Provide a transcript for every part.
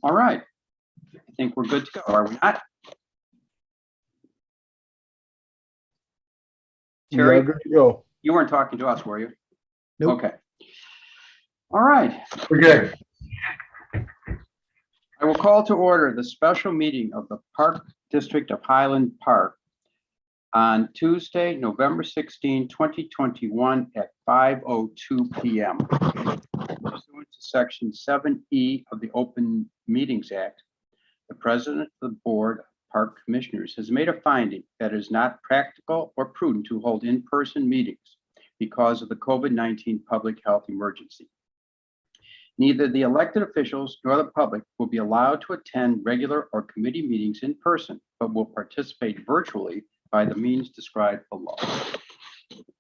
All right. I think we're good to go, are we not? We Terry, are good to go. you weren't talking to us, were you? Nope. Okay. All right. We're good. I will call to order the special meeting of the Park District of Highland Park on Tuesday, November 16, 2021 at 5:02 p.m. Pursuant to Section 7E of the Open Meetings Act, the President of the Board of Park Commissioners has made a finding that it is not practical or prudent to hold in-person meetings because of the COVID-19 public health emergency. Neither the elected officials nor the public will be allowed to attend regular or committee meetings in person, but will participate virtually by the means described below.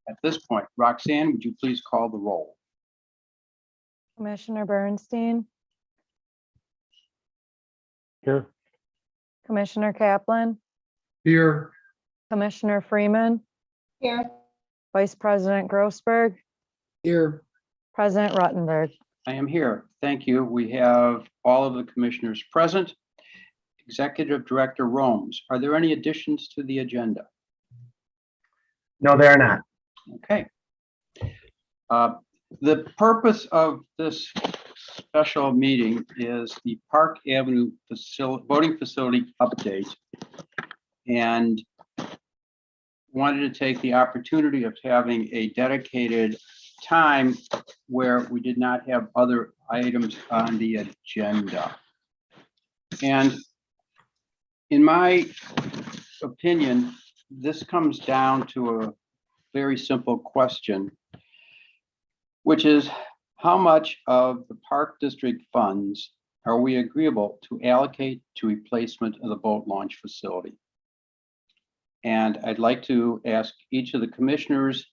At this point, Roxanne, would you please call the roll? Commissioner Bernstein, Here. Commissioner Kaplan, Here. Commissioner Freeman, Here. Vice President Grossberg, Here. President Ruttenberg. I am here. Thank you. We have all of the commissioners present. Executive Director Romes, are there any additions to the agenda? No, they're not. Okay. The purpose of this special meeting is the Park Avenue voting facility update, and wanted to take the opportunity of having a dedicated time where we did not have other items on the agenda. And in my opinion, this comes down to a very simple question, which is how much of the Park District funds are we agreeable to allocate to replacement of the boat launch facility? And I'd like to ask each of the commissioners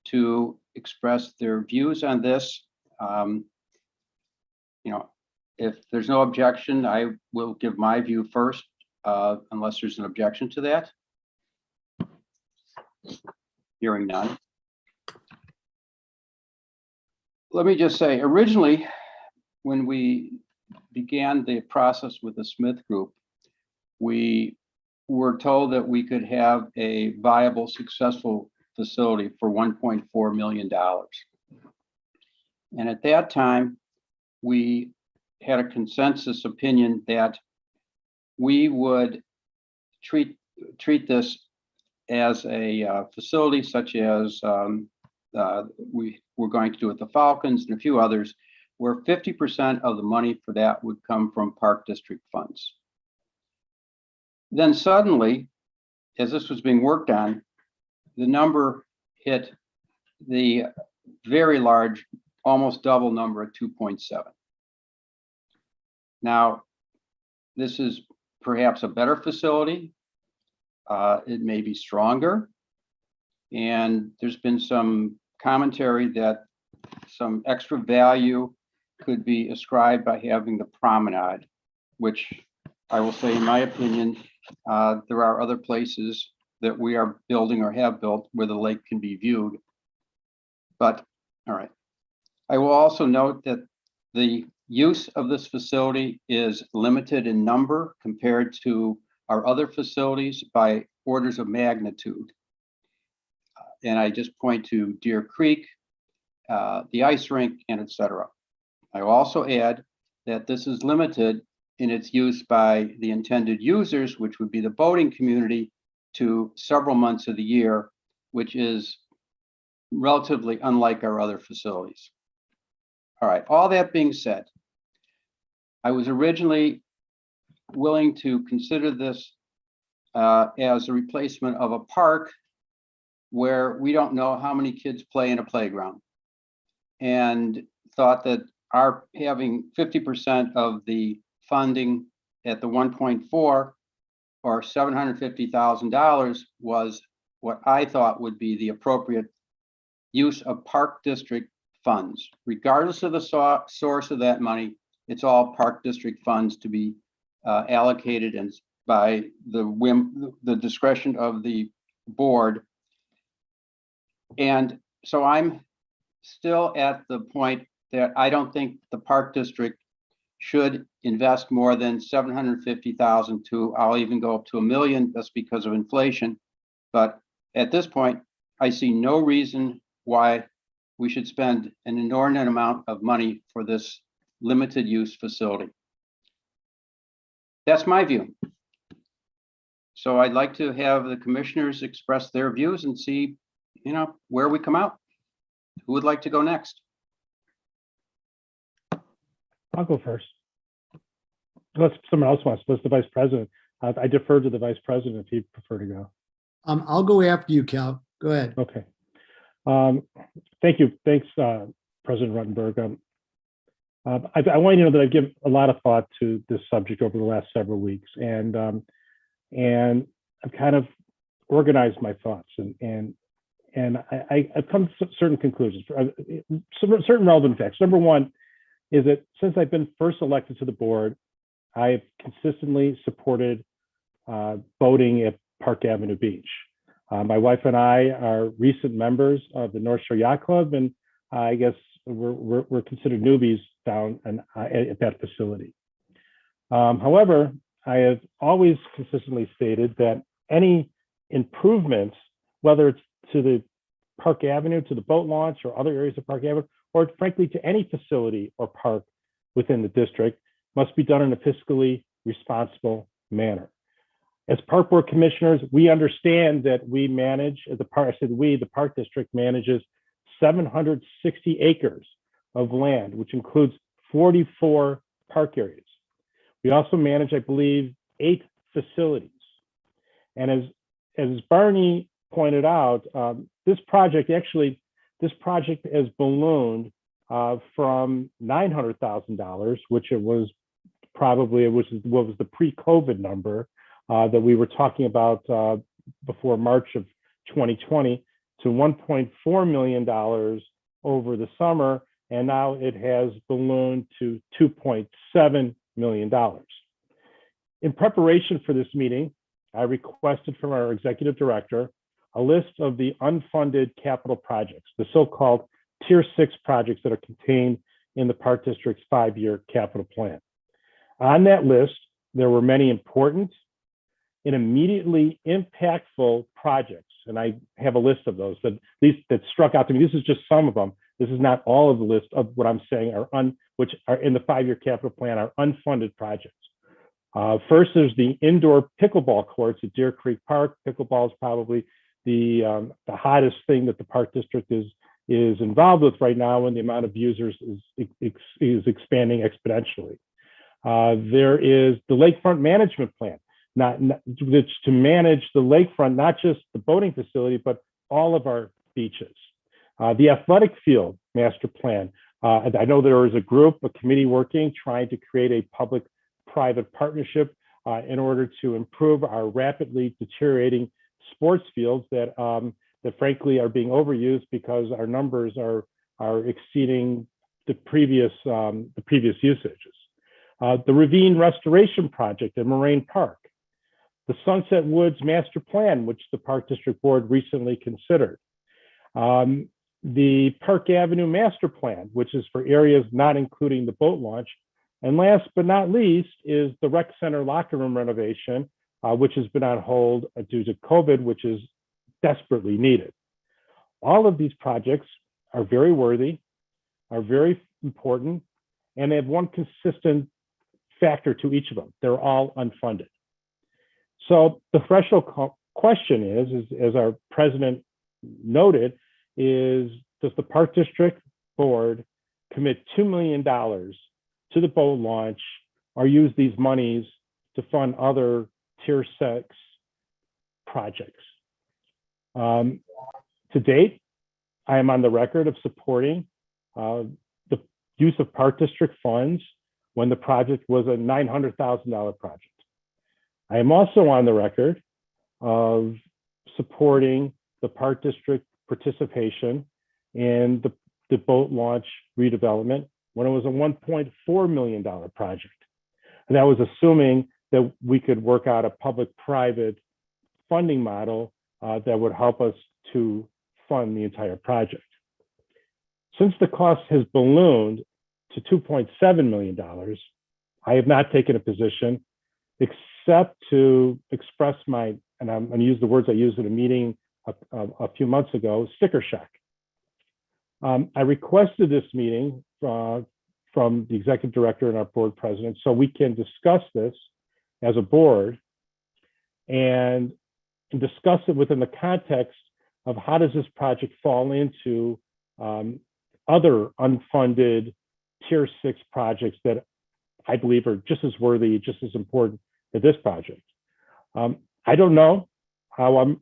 to express their views on this. If there's no objection, I will give my view first, unless there's an objection to that. Hearing none. Let me just say, originally, when we began the process with the Smith Group, we were told that we could have a viable, successful facility for $1.4 million. And at that time, we had a consensus opinion that we would treat this as a facility such as we were going to do with the Falcons and a few others, where 50% of the money for that would come from Park District funds. Then suddenly, as this was being worked on, the number hit the very large, almost double number at 2.7. Now, this is perhaps a better facility. It may be stronger. And there's been some commentary that some extra value could be ascribed by having the promenade, which I will say, in my opinion, there are other places that we are building or have built where the lake can be viewed. But, all right. I will also note that the use of this facility is limited in number compared to our other facilities by orders of magnitude. And I just point to Deer Creek, the ice rink, and et cetera. I will also add that this is limited in its use by the intended users, which would be the boating community, to several months of the year, which is relatively unlike our other facilities. All right, all that being said, I was originally willing to consider this as a replacement of a park where we don't know how many kids play in a playground, and thought that our having 50% of the funding at the 1.4 or $750,000 was what I thought would be the appropriate use of Park District funds. Regardless of the source of that money, it's all Park District funds to be allocated and by the discretion of the board. And so I'm still at the point that I don't think the Park District should invest more than 750,000 to, I'll even go up to 1 million just because of inflation. But at this point, I see no reason why we should spend an inordinate amount of money for this limited use facility. That's my view. So I'd like to have the commissioners express their views and see, where we come out. Who would like to go next? I'll go first. Unless someone else wants, unless the vice president. I defer to the vice president if he'd prefer to go. I'll go after you, Cal. Go ahead. Okay. Thank you. Thanks, President Ruttenberg. I want you to know that I've given a lot of thought to this subject over the last several weeks, and I've kind of organized my thoughts, and I've come to certain conclusions, certain relevant facts. Number one is that since I've been first elected to the board, I've consistently supported boating at Park Avenue Beach. My wife and I are recent members of the North Shore Yacht Club, and I guess we're considered newbies down at that facility. However, I have always consistently stated that any improvements, whether it's to the Park Avenue, to the boat launch, or other areas of Park Avenue, or frankly to any facility or park within the district, must be done in a fiscally responsible manner. As park board commissioners, we understand that we manage, as the park, I said we, the park district manages 760 acres of land, which includes 44 park areas. We also manage, I believe, 8 facilities. And as Barney pointed out, this project has ballooned from $900,000, which was the pre-COVID number that we were talking about before March of 2020, to $1.4 million over the summer, and now it has ballooned to $2.7 million. In preparation for this meeting, I requested from our executive director a list of the unfunded capital projects, the so-called Tier 6 projects that are contained in the Park District's 5-year capital plan. On that list, there were many important and immediately impactful projects, and I have a list of those that struck out to me. This is just some of them. This is not all of the list of what I'm saying which are in the 5-year capital plan are unfunded projects. First, there's the indoor pickleball courts at Deer Creek Park. Pickleball is probably the hottest thing that the Park District is involved with right now, and the amount of users is expanding exponentially. There is the lakefront management plan, to manage the lakefront, not just the boating facility, but all of our beaches. The athletic field master plan. I know there is a committee working, trying to create a public-private partnership in order to improve our rapidly deteriorating sports fields that frankly are being overused because our numbers are exceeding the previous usages. The ravine restoration project at Moraine Park. The Sunset Woods Master Plan, which the Park District Board recently considered. The Park Avenue Master Plan, which is for areas not including the boat launch. And last but not least is the rec center locker room renovation, which has been on hold due to COVID, which is desperately needed. All of these projects are very worthy, are very important, and they have one consistent factor to each of them. They're all unfunded. So the threshold question is, as our president noted, is does the Park District Board commit $2 million to the boat launch or use these monies to fund other Tier 6 projects? To date, I am on the record of supporting the use of Park District funds when the project was a $900,000 project. I am also on the record of supporting the Park District participation in the boat launch redevelopment when it was a $1.4 million project. And that was assuming that we could work out a public-private funding model that would help us to fund the entire project. Since the cost has ballooned to $2.7 million, I have not taken a position except to express my, and I'm going to use the words I used in a meeting a few months ago, sticker shock. I requested this meeting from the executive director and our board president so we can discuss this as a board and discuss it within the context of how does this project fall into other unfunded tier 6 projects that I believe are just as worthy, just as important as this project. I don't know how I'm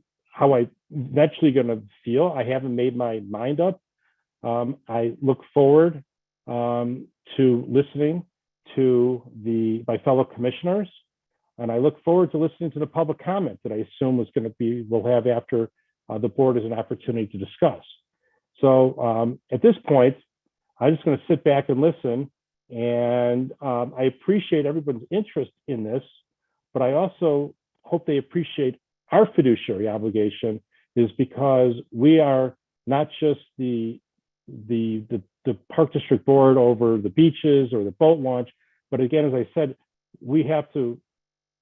eventually going to feel. I haven't made my mind up. I look forward to listening to my fellow commissioners, and I look forward to listening to the public comment that I assume we'll have after the board has an opportunity to discuss. So at this point, I'm just going to sit back and listen, and I appreciate everyone's interest in this, but I also hope they appreciate our fiduciary obligation is because we are not just the park district board over the beaches or the boat launch, but again, as I said, we have to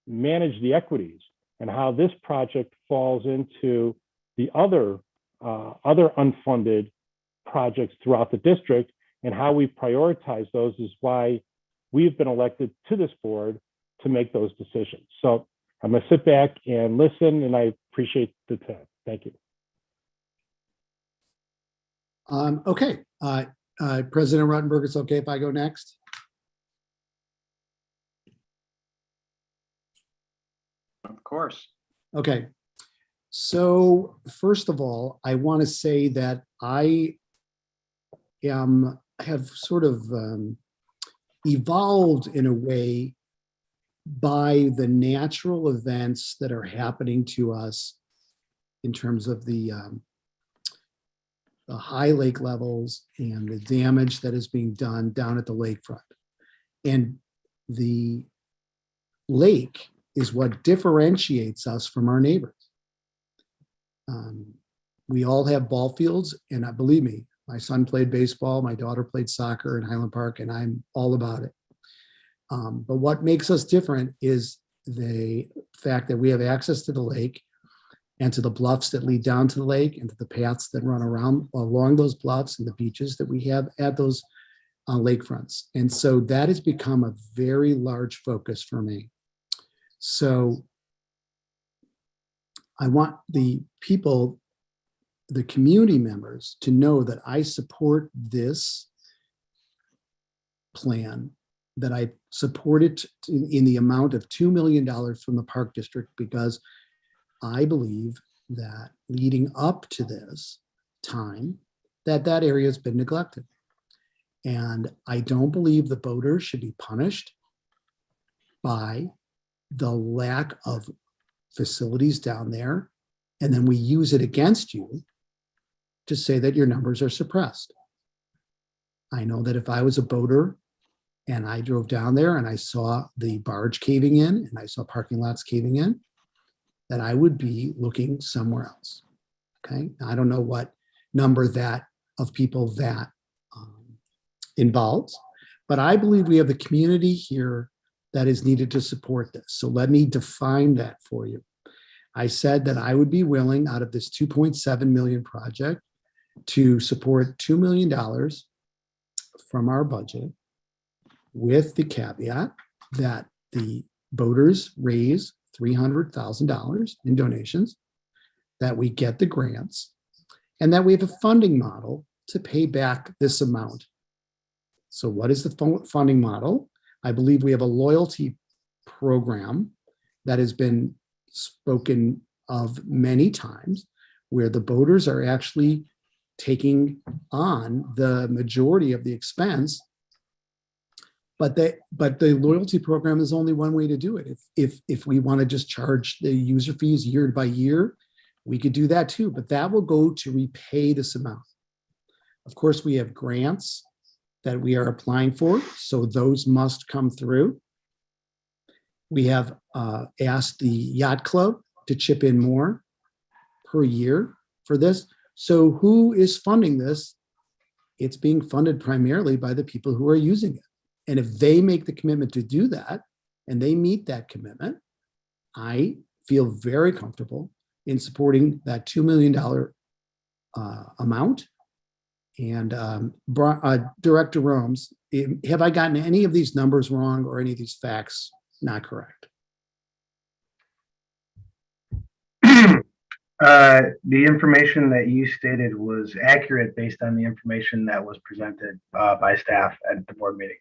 manage the equities and how this project falls into the other unfunded projects throughout the district, and how we prioritize those is why we've been elected to this board to make those decisions. So I'm going to sit back and listen, and I appreciate the time. Thank you. Okay, President Ruttenberg, it's okay if I go next? Of course. Okay, so first of all, I want to say that I have sort of evolved in a way by the natural events that are happening to us in terms of the high lake levels and the damage that is being done down at the lakefront. And the lake is what differentiates us from our neighbors. We all have ball fields, and believe me, my son played baseball, my daughter played soccer in Highland Park, and I'm all about it. But what makes us different is the fact that we have access to the lake and to the bluffs that lead down to the lake and to the paths that run around along those bluffs and the beaches that we have at those lakefronts. And so that has become a very large focus for me. So I want the people, the community members, to know that I support this plan, that I support it in the amount of $2 million from the Park District, because I believe that leading up to this time, that area has been neglected. And I don't believe the boaters should be punished by the lack of facilities down there. And then we use it against you to say that your numbers are suppressed. I know that if I was a boater and I drove down there and I saw the barge caving in and I saw parking lots caving in, that I would be looking somewhere else. Okay, I don't know what number that of people that involves, but I believe we have the community here that is needed to support this. So let me define that for you. I said that I would be willing, out of this 2.7 million project, to support $2 million from our budget, with the caveat that the boaters raise $300,000 in donations, that we get the grants, and that we have a funding model to pay back this amount. So what is the funding model? I believe we have a loyalty program that has been spoken of many times, where the boaters are actually taking on the majority of the expense. But the loyalty program is only one way to do it. If we want to just charge the user fees year by year, we could do that too, but that will go to repay this amount. Of course, we have grants that we are applying for, so those must come through. We have asked the Yacht Club to chip in more per year for this. So who is funding this? It's being funded primarily by the people who are using it. And if they make the commitment to do that and they meet that commitment, I feel very comfortable in supporting that $2 million amount. And Director Romes, have I gotten any of these numbers wrong or any of these facts not correct? The information that you stated was accurate based on the information that was presented by staff at the board meetings.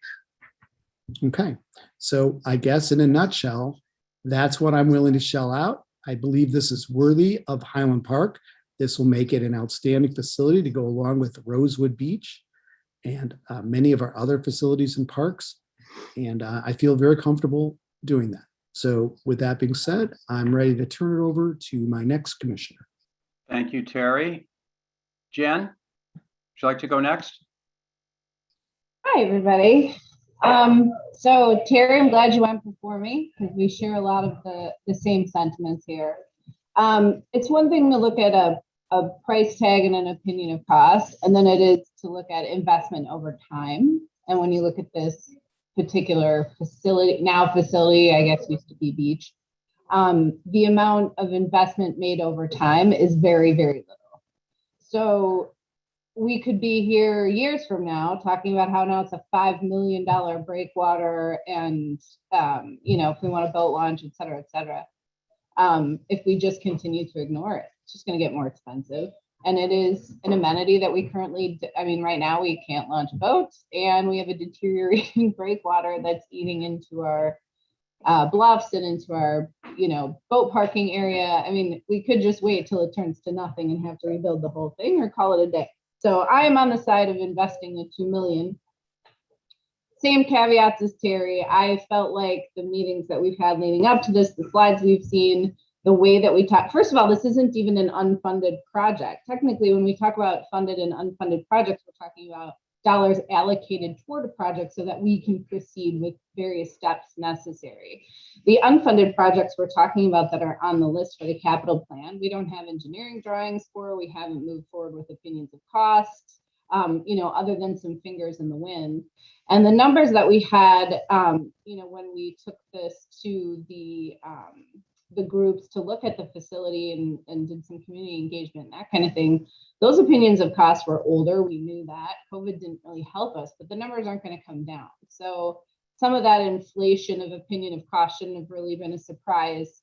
Okay, so I guess in a nutshell, that's what I'm willing to shell out. I believe this is worthy of Highland Park. This will make it an outstanding facility to go along with Rosewood Beach and many of our other facilities and parks. And I feel very comfortable doing that. So with that being said, I'm ready to turn it over to my next commissioner. Thank you, Terry. Jen, would you like to go next? Hi, everybody. So Terry, I'm glad you went before me because we share a lot of the same sentiments here. It's one thing to look at a price tag and an opinion of cost, and then it is to look at investment over time. And when you look at this particular facility, I guess used to be beach, the amount of investment made over time is very, very little. So we could be here years from now talking about how now it's a $5 million breakwater and, if we want a boat launch, et cetera, et cetera. If we just continue to ignore it, it's just going to get more expensive. And it is an amenity that we currently, right now we can't launch boats and we have a deteriorating breakwater that's eating into our bluffs and into our, boat parking area. We could just wait till it turns to nothing and have to rebuild the whole thing or call it a day. So I am on the side of investing the $2 million. Same caveats as Terry. I felt like the meetings that we've had leading up to this, the slides we've seen, the way that we talk, first of all, this isn't even an unfunded project. Technically, when we talk about funded and unfunded projects, we're talking about dollars allocated toward a project so that we can proceed with various steps necessary. The unfunded projects we're talking about that are on the list for the capital plan, we don't have engineering drawings for, we haven't moved forward with opinions of costs, other than some fingers in the wind. And the numbers that we had, when we took this to the groups to look at the facility and did some community engagement and that kind of thing, those opinions of cost were older. We knew that. COVID didn't really help us, but the numbers aren't going to come down. So some of that inflation of opinion of cost shouldn't have really been a surprise.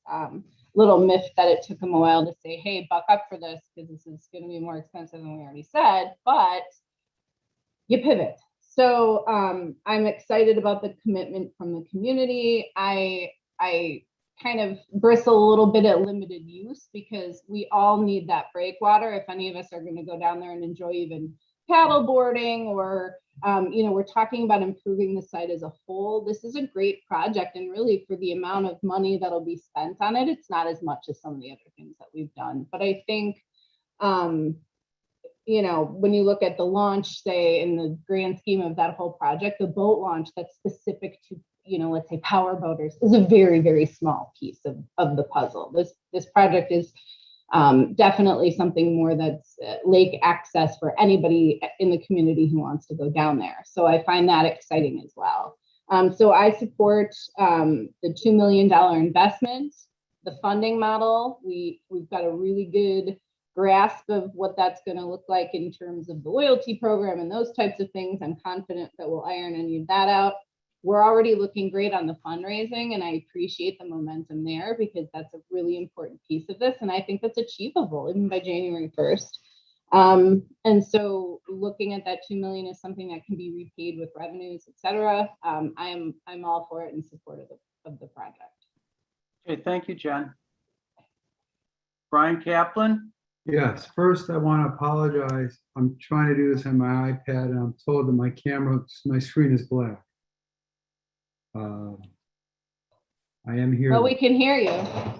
Little myth that it took them a while to say, hey, buck up for this because this is going to be more expensive than we already said, but you pivot. So I'm excited about the commitment from the community. I kind of bristle a little bit at limited use because we all need that breakwater. If any of us are going to go down there and enjoy even paddle boarding or, we're talking about improving the site as a whole. This is a great project. And really for the amount of money that'll be spent on it, it's not as much as some of the other things that we've done. But I think, when you look at the launch, say in the grand scheme of that whole project, the boat launch that's specific to let's say power boaters is a very, very small piece of the puzzle. This project is definitely something more that's lake access for anybody in the community who wants to go down there. So I find that exciting as well. So I support the $2 million investment, the funding model. We've got a really good grasp of what that's going to look like in terms of the loyalty program and those types of things. I'm confident that we'll iron any of that out. We're already looking great on the fundraising, and I appreciate the momentum there because that's a really important piece of this. And I think that's achievable even by January 1st. And so looking at that $2 million is something that can be repaid with revenues, et cetera. I'm all for it and supportive of the project. Okay, thank you, Jen. Brian Kaplan? Yes, first I want to apologize. I'm trying to do this on my iPad and I'm told that my screen is black. I am here. Well, we can hear you,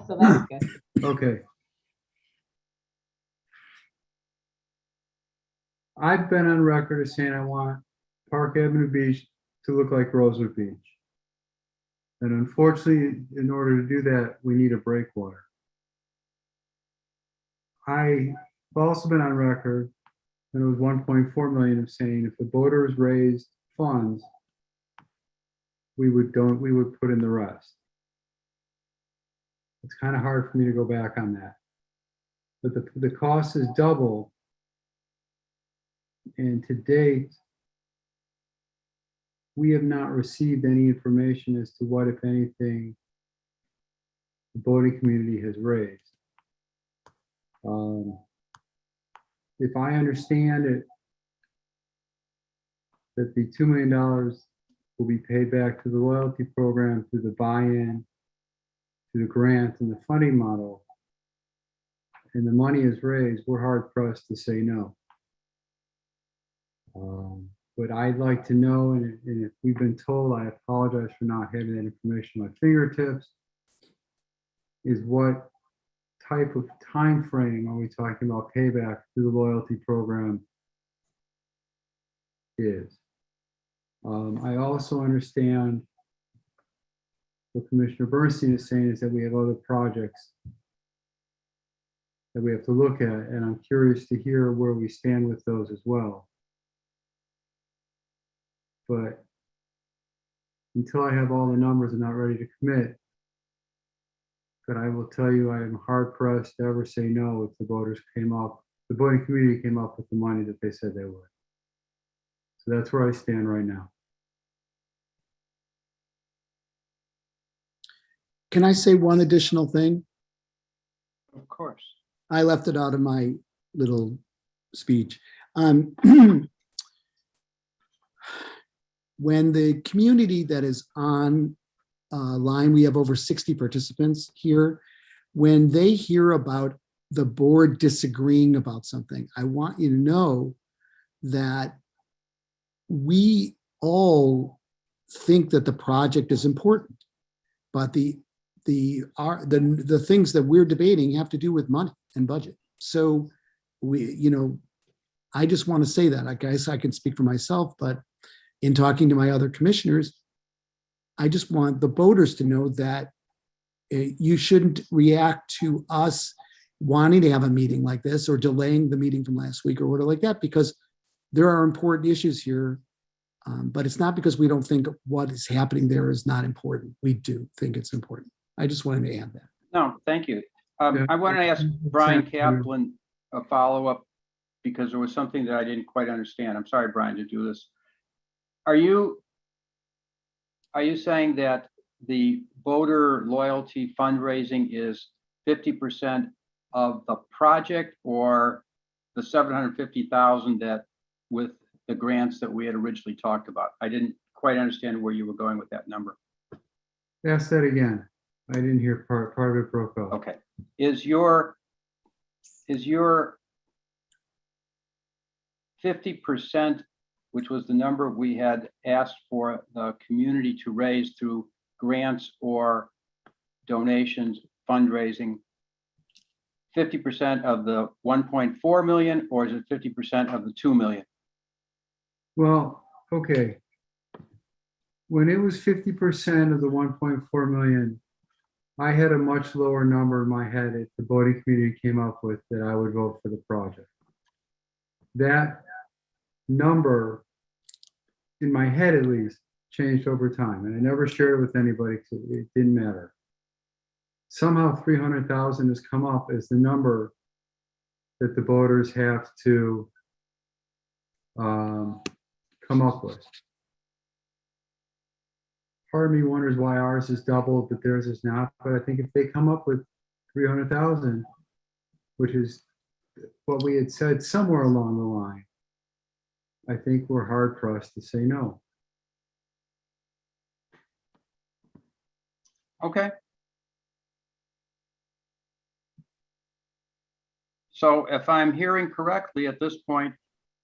so that's good. Okay. I've been on record as saying I want Park Avenue Beach to look like Rosewood Beach. And unfortunately, in order to do that, we need a breakwater. I've also been on record, and it was 1.4 million of saying if the voters raised funds we would put in the rest. It's kind of hard for me to go back on that. But the cost is double. And to date, we have not received any information as to what, if anything, the boating community has raised. If I understand it, that the $2 million will be paid back to the loyalty program through the buy-in, to the grant and the funding model, and the money is raised, we're hard pressed to say no. But I'd like to know, and if we've been told, I apologize for not having that information on my fingertips, is what type of time frame are we talking about payback through the loyalty program is. I also understand what Commissioner Bernstein is saying is that we have other projects that we have to look at, and I'm curious to hear where we stand with those as well. But until I have all the numbers, I'm not ready to commit. But I will tell you, I am hard pressed to ever say no if the boating community came up with the money that they said they would. So that's where I stand right now. Can I say one additional thing? Of course. I left it out of my little speech. When the community that is on line, we have over 60 participants here. When they hear about the board disagreeing about something, I want you to know that we all think that the project is important, but the things that we're debating have to do with money and budget. So I just want to say that. I guess I can speak for myself, but in talking to my other commissioners, I just want the voters to know that you shouldn't react to us wanting to have a meeting like this or delaying the meeting from last week or whatever like that, because there are important issues here. But it's not because we don't think what is happening there is not important. We do think it's important. I just wanted to add that. No, thank you. I want to ask Brian Kaplan a follow-up because there was something that I didn't quite understand. I'm sorry, Brian, to do this. Are you saying that the voter loyalty fundraising is 50% of the project, or the 750,000 that with the grants that we had originally talked about? I didn't quite understand where you were going with that number. Ask that again. I didn't hear part of it broke up. Okay. Is your 50%, which was the number we had asked for the community to raise through grants or donations, fundraising, 50% of the 1.4 million, or is it 50% of the 2 million? Well, okay. When it was 50% of the 1.4 million, I had a much lower number in my head if the boating community came up with that I would vote for the project. That number, in my head at least, changed over time, and I never shared it with anybody because it didn't matter. Somehow 300,000 has come up as the number that the voters have to come up with. Part of me wonders why ours is doubled, but theirs is not. But I think if they come up with 300,000, which is what we had said somewhere along the line, I think we're hard pressed to say no. Okay. So if I'm hearing correctly, at this point,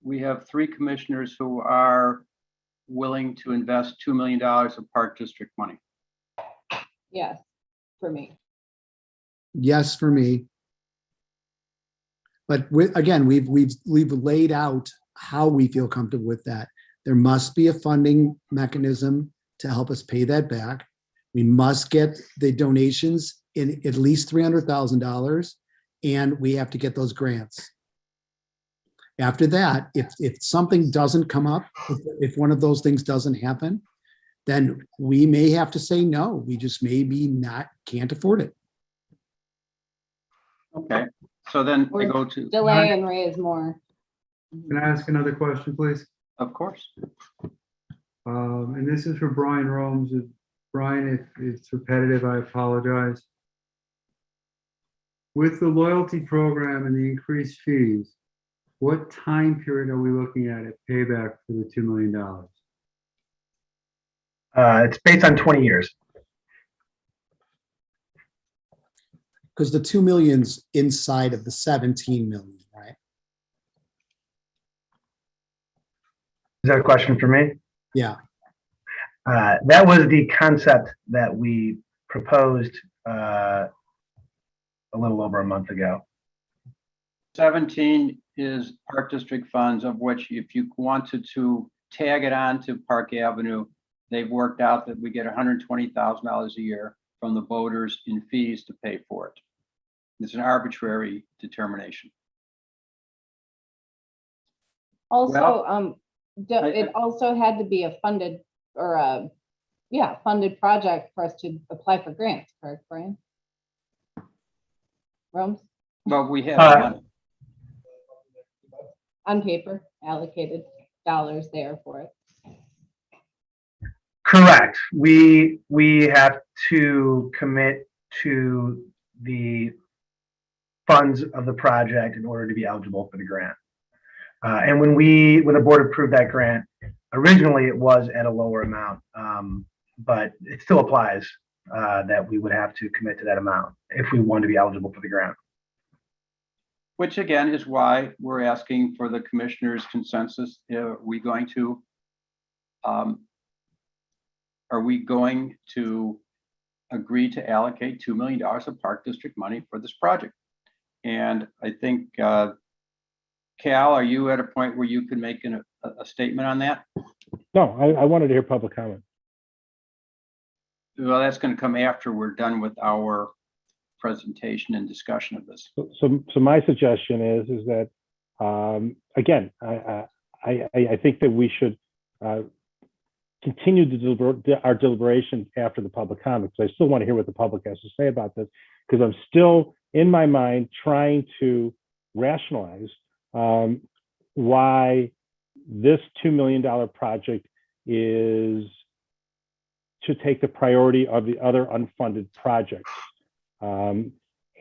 we have 3 commissioners who are willing to invest $2 million of Park District money. Yes, for me. Yes, for me. But again, we've laid out how we feel comfortable with that. There must be a funding mechanism to help us pay that back. We must get the donations in at least $300,000, and we have to get those grants. After that, if something doesn't come up, if one of those things doesn't happen, then we may have to say no. We just maybe can't afford it. Okay, so then I Or go to, delay and raise more. Can I ask another question, please? of course. And this is for Brian Romes. Brian, if it's repetitive, I apologize. With the loyalty program and the increased fees, what time period are we looking at payback for the $2 million? It's based on 20 years. Because the 2 million's inside of the 17 million, right? Is that a question for me? Yeah. That was the concept that we proposed a little over a month ago. 17 is Park District funds, of which if you wanted to tag it on to Park Avenue, they've worked out that we get $120,000 a year from the voters in fees to pay for it. It's an arbitrary determination. Also, it also had to be a funded or funded project for us to apply for grants, correct, Brian? Rome's But we have money. on paper, allocated dollars there for it. Correct. We have to commit to the funds of the project in order to be eligible for the grant. And when the board approved that grant, originally it was at a lower amount, but it still applies that we would have to commit to that amount if we want to be eligible for the grant. Which again is why we're asking for the commissioner's consensus. Are we going to agree to allocate $2 million of Park District money for this project? And I think, Cal, are you at a point where you can make a statement on that? No, I wanted to hear public comment. Well, that's going to come after we're done with our presentation and discussion of this. So my suggestion is that, again, I think that we should continue our deliberations after the public comments. I still want to hear what the public has to say about this, because I'm still in my mind trying to rationalize why this $2 million project should take the priority of the other unfunded projects. And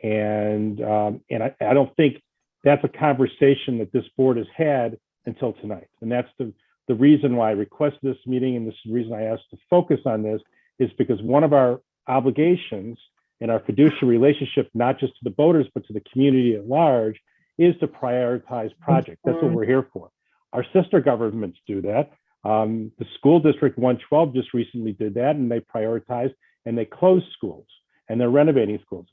I don't think that's a conversation that this board has had until tonight. And that's the reason why I requested this meeting, and this is the reason I asked to focus on this, is because one of our obligations in our fiduciary relationship, not just to the voters, but to the community at large, is to prioritize projects. That's what we're here for. Our sister governments do that. The school district 112 just recently did that, and they prioritized and they closed schools and they're renovating schools.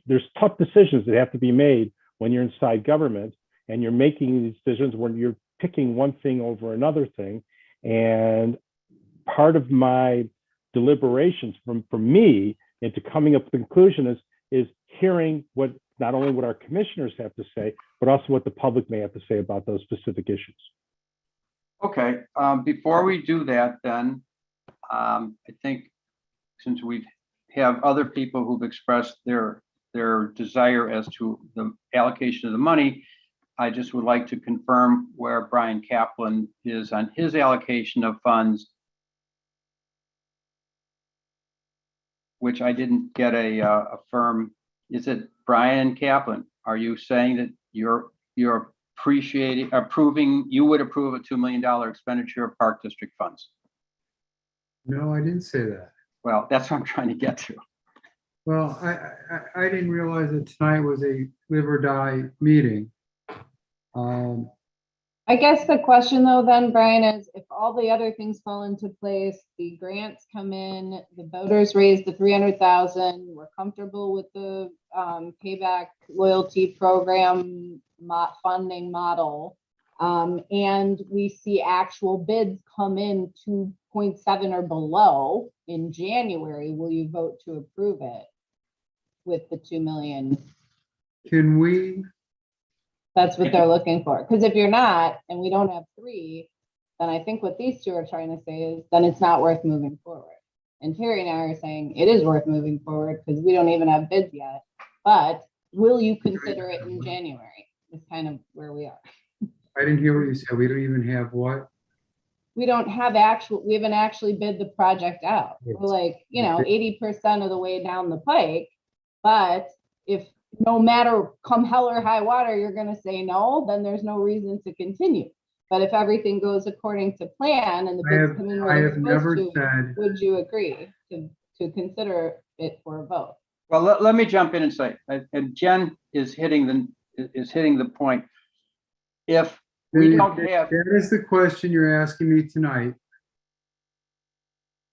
There's tough decisions that have to be made when you're inside government and you're making these decisions when you're picking one thing over another thing. And part of my deliberations for me into coming up with the conclusion is hearing not only what our commissioners have to say, but also what the public may have to say about those specific issues. Okay, before we do that, then I think since we have other people who've expressed their desire as to the allocation of the money, I just would like to confirm where Brian Kaplan is on his allocation of funds, which I didn't get a firm. Is it Brian Kaplan? Are you saying that you're approving, you would approve a $2 million expenditure of Park District funds? No, I didn't say that. Well, that's what I'm trying to get to. Well, I didn't realize that tonight was a live or die meeting. I guess the question though then, Brian, is if all the other things fall into place, the grants come in, the voters raise the 300,000, we're comfortable with the payback loyalty program funding model, and we see actual bids come in 2.7 or below in January, will you vote to approve it with the 2 million? Can we, That's what they're looking for. Because if you're not, and we don't have 3, then I think what these two are trying to say is then it's not worth moving forward. And Terry and I are saying it is worth moving forward because we don't even have bids yet. But will you consider it in January? Is kind of where we are. I didn't hear what you said. We don't even have what? We haven't actually bid the project out. We're like, 80% of the way down the pike. But if no matter come hell or high water, you're going to say no, then there's no reason to continue. But if everything goes according to plan and the bids come in I where have they're never supposed to, said, would you agree to consider it for a vote? Well, let me jump in and say, and Jen is hitting the point. If we don't have, that is the question you're asking me tonight.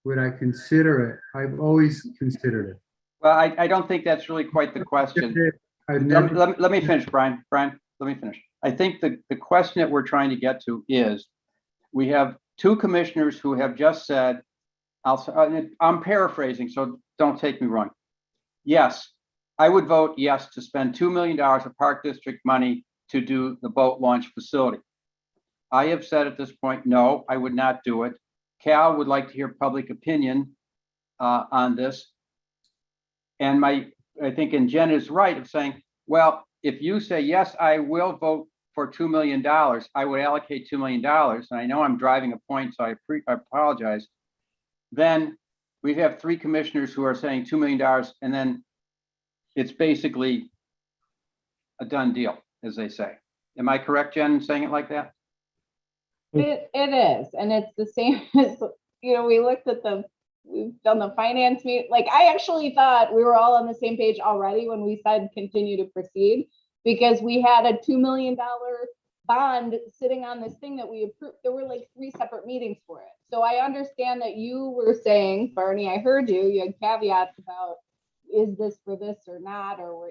Would I consider it? I've always considered it. well, I don't think that's really quite the question. I've never, Let me finish, Brian. Brian, let me finish. I think the question that we're trying to get to is, we have two commissioners who have just said, I'm paraphrasing, so don't take me wrong. Yes, I would vote yes to spend $2 million of Park District money to do the boat launch facility. I have said at this point, no, I would not do it. Cal would like to hear public opinion on this. And I think, and Jen is right of saying, well, if you say, yes, I will vote for $2 million, I would allocate $2 million. And I know I'm driving a point, so I apologize. Then we have three commissioners who are saying $2 million, and then it's basically a done deal, as they say. Am I correct, Jen, in saying it like that? It is, and it's the same as, we've done the finance meeting. Like, I actually thought we were all on the same page already when we said continue to proceed, because we had a $2 million bond sitting on this thing that we approved. There were like 3 separate meetings for it. So I understand that you were saying, Barney, I heard you had caveats about, is this for this or not, or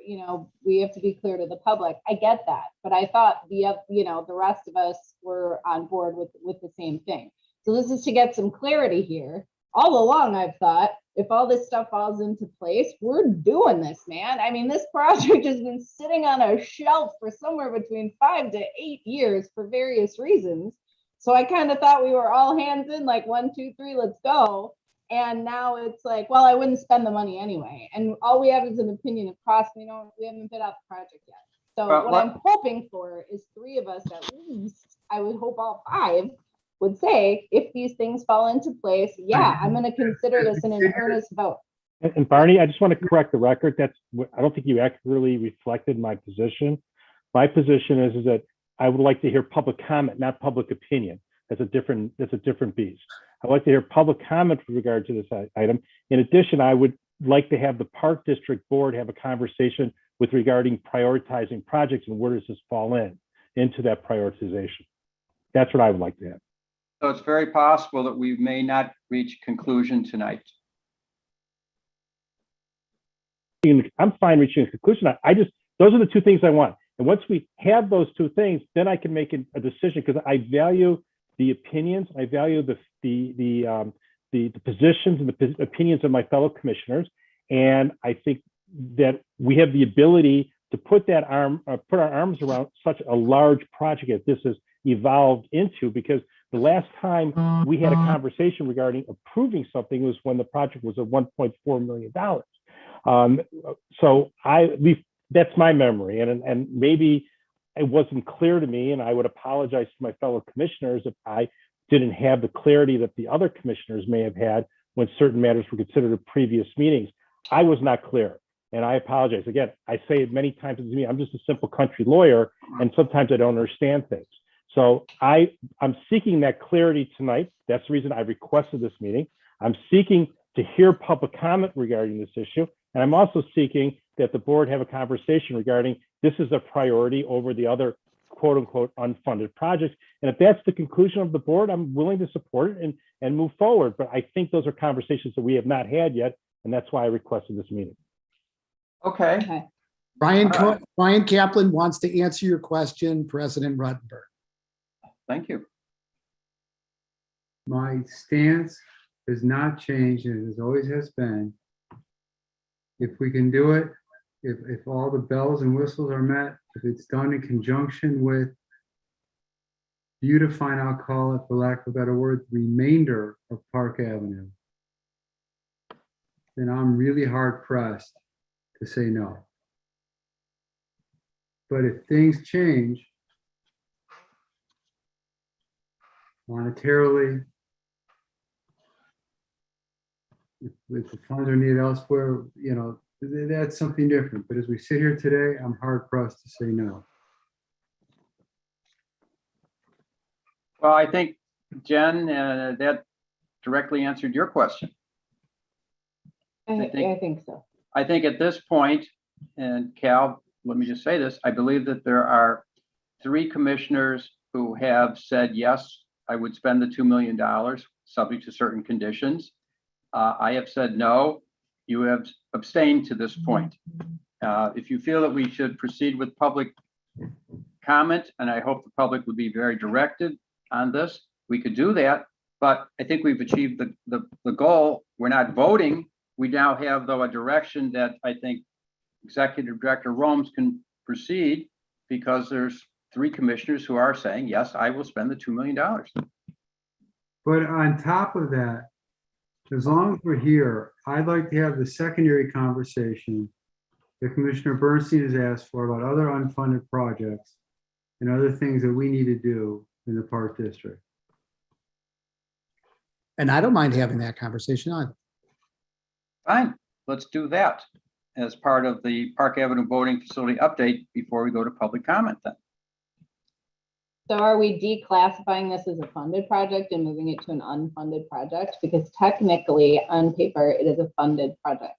we have to be clear to the public. I get that, but I thought the rest of us were on board with the same thing. So this is to get some clarity here. All along, I've thought, if all this stuff falls into place, we're doing this, man. I mean, this project has been sitting on a shelf for somewhere between 5 to 8 years for various reasons. So I kind of thought we were all hands in, like 1, 2, 3, let's go. And now it's like, well, I wouldn't spend the money anyway. And all we have is an opinion of cost. We haven't bid out the project yet. So what I'm hoping for is 3 of us at least. I would hope all 5 would say, if these things fall into place, yeah, I'm going to consider this in an earnest vote. And Barney, I just want to correct the record. I don't think you accurately reflected my position. My position is that I would like to hear public comment, not public opinion. That's a different beast. I'd like to hear public comment with regard to this item. In addition, I would like to have the Park District Board have a conversation with regarding prioritizing projects and where does this fall into that prioritization. That's what I would like to have. So it's very possible that we may not reach conclusion tonight. I'm fine reaching a conclusion. Those are the 2 things I want. And once we have those 2 things, then I can make a decision, because I value the opinions. I value the positions and the opinions of my fellow commissioners. And I think that we have the ability to put our arms around such a large project as this has evolved into, because the last time we had a conversation regarding approving something was when the project was at $1.4 million. So that's my memory, and maybe it wasn't clear to me, and I would apologize to my fellow commissioners if I didn't have the clarity that the other commissioners may have had when certain matters were considered at previous meetings. I was not clear, and I apologize. Again, I say it many times to me, I'm just a simple country lawyer, and sometimes I don't understand things. So I'm seeking that clarity tonight. That's the reason I requested this meeting. I'm seeking to hear public comment regarding this issue. And I'm also seeking that the board have a conversation regarding this is a priority over the other quote unquote unfunded projects. And if that's the conclusion of the board, I'm willing to support it and move forward. But I think those are conversations that we have not had yet. And that's why I requested this meeting. Okay. Brian Kaplan wants to answer your question, President Ruttenberg. Thank you. my stance has not changed, and it always has been. If we can do it, if all the bells and whistles are met, if it's done in conjunction with beautifying, I'll call it, for lack of a better word, remainder of Park Avenue, then I'm really hard pressed to say no. But if things change monetarily, if the funds are needed elsewhere, you know, that's something different. But as we sit here today, I'm hard pressed to say no. Well, I think, Jen, that directly answered your question. I think- think so. I think at this point, and Cal, let me just say this, I believe that there are 3 commissioners who have said, yes, I would spend the $2 million, subject to certain conditions. I have said no. You have abstained to this point. If you feel that we should proceed with public comment, and I hope the public would be very directed on this, we could do that. But I think we've achieved the goal. We're not voting. We now have, though, a direction that I think Executive Director Romes can proceed, because there's 3 commissioners who are saying, yes, I will spend the $2 million. But on top of that, as long as we're here, I'd like to have the secondary conversation that Commissioner Bernstein has asked for about other unfunded projects and other things that we need to do in the Park District. And I don't mind having that conversation either. Fine, let's do that as part of the Park Avenue voting facility update before we go to public comment then. So are we declassifying this as a funded project and moving it to an unfunded project? Because technically, on paper, it is a funded project.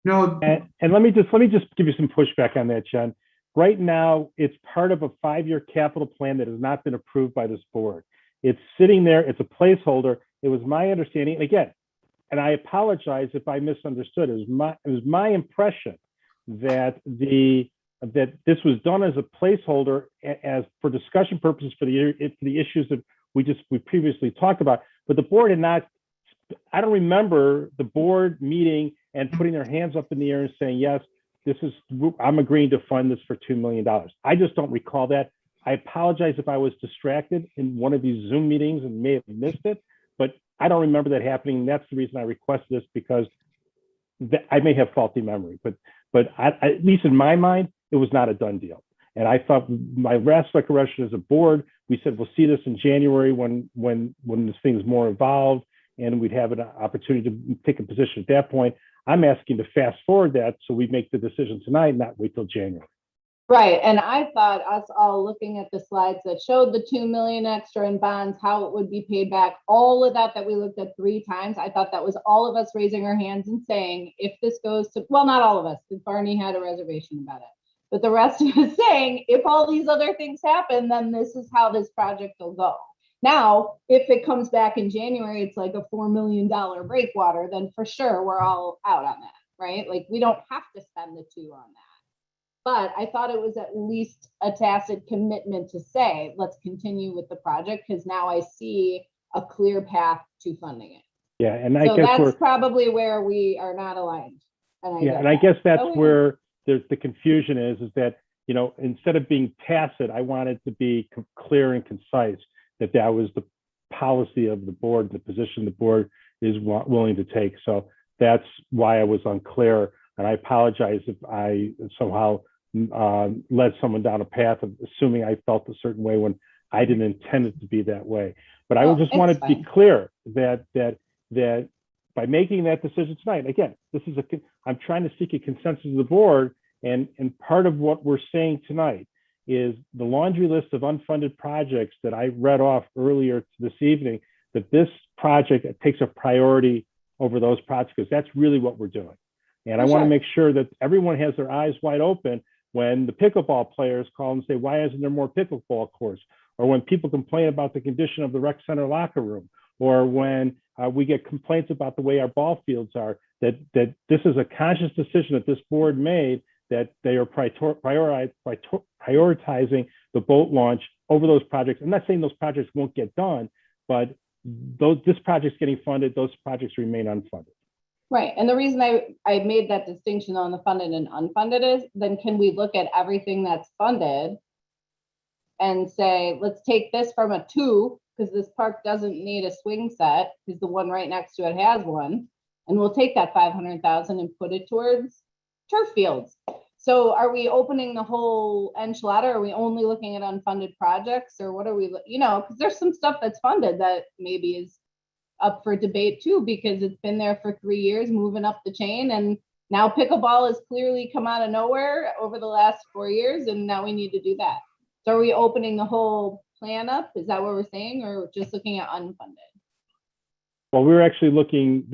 No, And let me just give you some pushback on that, Jen. Right now, it's part of a 5-year capital plan that has not been approved by this board. It's sitting there, it's a placeholder. It was my understanding, and again, and I apologize if I misunderstood, it was my impression that this was done as a placeholder as for discussion purposes for the issues that we previously talked about. But the board had not, I don't remember the board meeting and putting their hands up in the air and saying, yes, I'm agreeing to fund this for $2 million. I just don't recall that. I apologize if I was distracted in one of these Zoom meetings and may have missed it, but I don't remember that happening. That's the reason I requested this, because I may have faulty memory, but at least in my mind, it was not a done deal. And I thought, my last recollection as a board, we said, we'll see this in January when this thing is more involved and we'd have an opportunity to take a position at that point. I'm asking to fast forward that so we make the decision tonight, not wait till January. Right, and I thought us all looking at the slides that showed the 2 million extra in bonds, how it would be paid back, all of that we looked at 3 times. I thought that was all of us raising our hands and saying, if this goes to, well, not all of us, because Barney had a reservation about it, but the rest of us saying, if all these other things happen, then this is how this project will go. Now, if it comes back in January, it's like a $4 million breakwater, then for sure we're all out on that, right? Like, we don't have to spend the 2 on that. But I thought it was at least a tacit commitment to say, let's continue with the project, because now I see a clear path to funding it. Yeah, and I So guess that's probably where we are not aligned. And I guess that's Oh, yeah. where the confusion is that, you know, instead of being tacit, I wanted to be clear and concise that was the policy of the board, the position the board is willing to take. So that's why I was unclear, and I apologize if I somehow led someone down a path of assuming I felt a certain way when I didn't intend it to be that way. But I just wanted to be clear that by making that decision tonight, again, I'm trying to seek a consensus of the board, and part of what we're saying tonight is the laundry list of unfunded projects that I read off earlier this evening, that this project takes a priority over those projects, because that's really what we're doing. And I want to make sure that everyone has their eyes wide open when the pickleball players call and say, why isn't there more pickleball courts? Or when people complain about the condition of the rec center locker room, or when we get complaints about the way our ball fields are, that this is a conscious decision that this board made, that they are prioritizing the boat launch over those projects. I'm not saying those projects won't get done, but this project's getting funded, those projects remain unfunded. Right, and the reason I made that distinction on the funded and unfunded is, then can we look at everything that's funded and say, let's take this from a 2, because this park doesn't need a swing set, because the one right next to it has one. And we'll take that 500,000 and put it towards turf fields. So are we opening the whole enchilada? Are we only looking at unfunded projects, or what are we, because there's some stuff that's funded that maybe is up for debate too, because it's been there for 3 years, moving up the chain. And now pickleball has clearly come out of nowhere over the last 4 years, and now we need to do that. So are we opening the whole plan up? Is that what we're saying, or just looking at unfunded? Well, we were actually looking,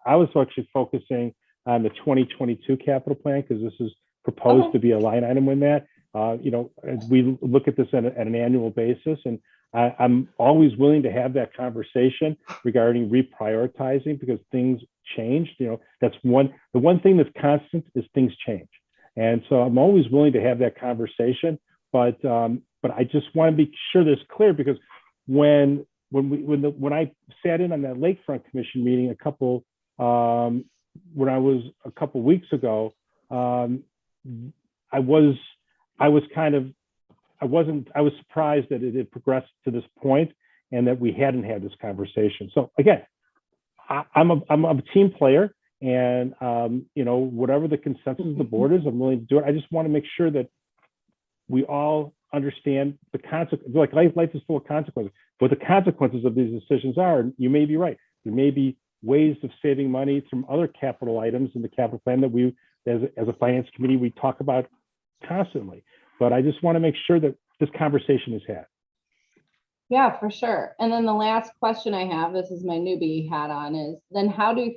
I was actually focusing on the 2022 capital plan, because this is proposed to be a line item in that. As we look at this at an annual basis, and I'm always willing to have that conversation regarding reprioritizing, because things change. That's the one thing that's constant is things change. And so I'm always willing to have that conversation, but I just want to be sure that's clear, because when I sat in on that Lakefront Commission meeting when I was a couple weeks ago, I was surprised that it had progressed to this point and that we hadn't had this conversation. So again, I'm a team player, and whatever the consensus of the board is, I'm willing to do it. I just want to make sure that we all understand the consequences. Like life is full of consequences, but the consequences of these decisions are, you may be right, there may be ways of saving money from other capital items in the capital plan that we, as a finance committee, we talk about constantly. But I just want to make sure that this conversation is had. Yeah, for sure. And then the last question I have, this is my newbie hat on, is then how do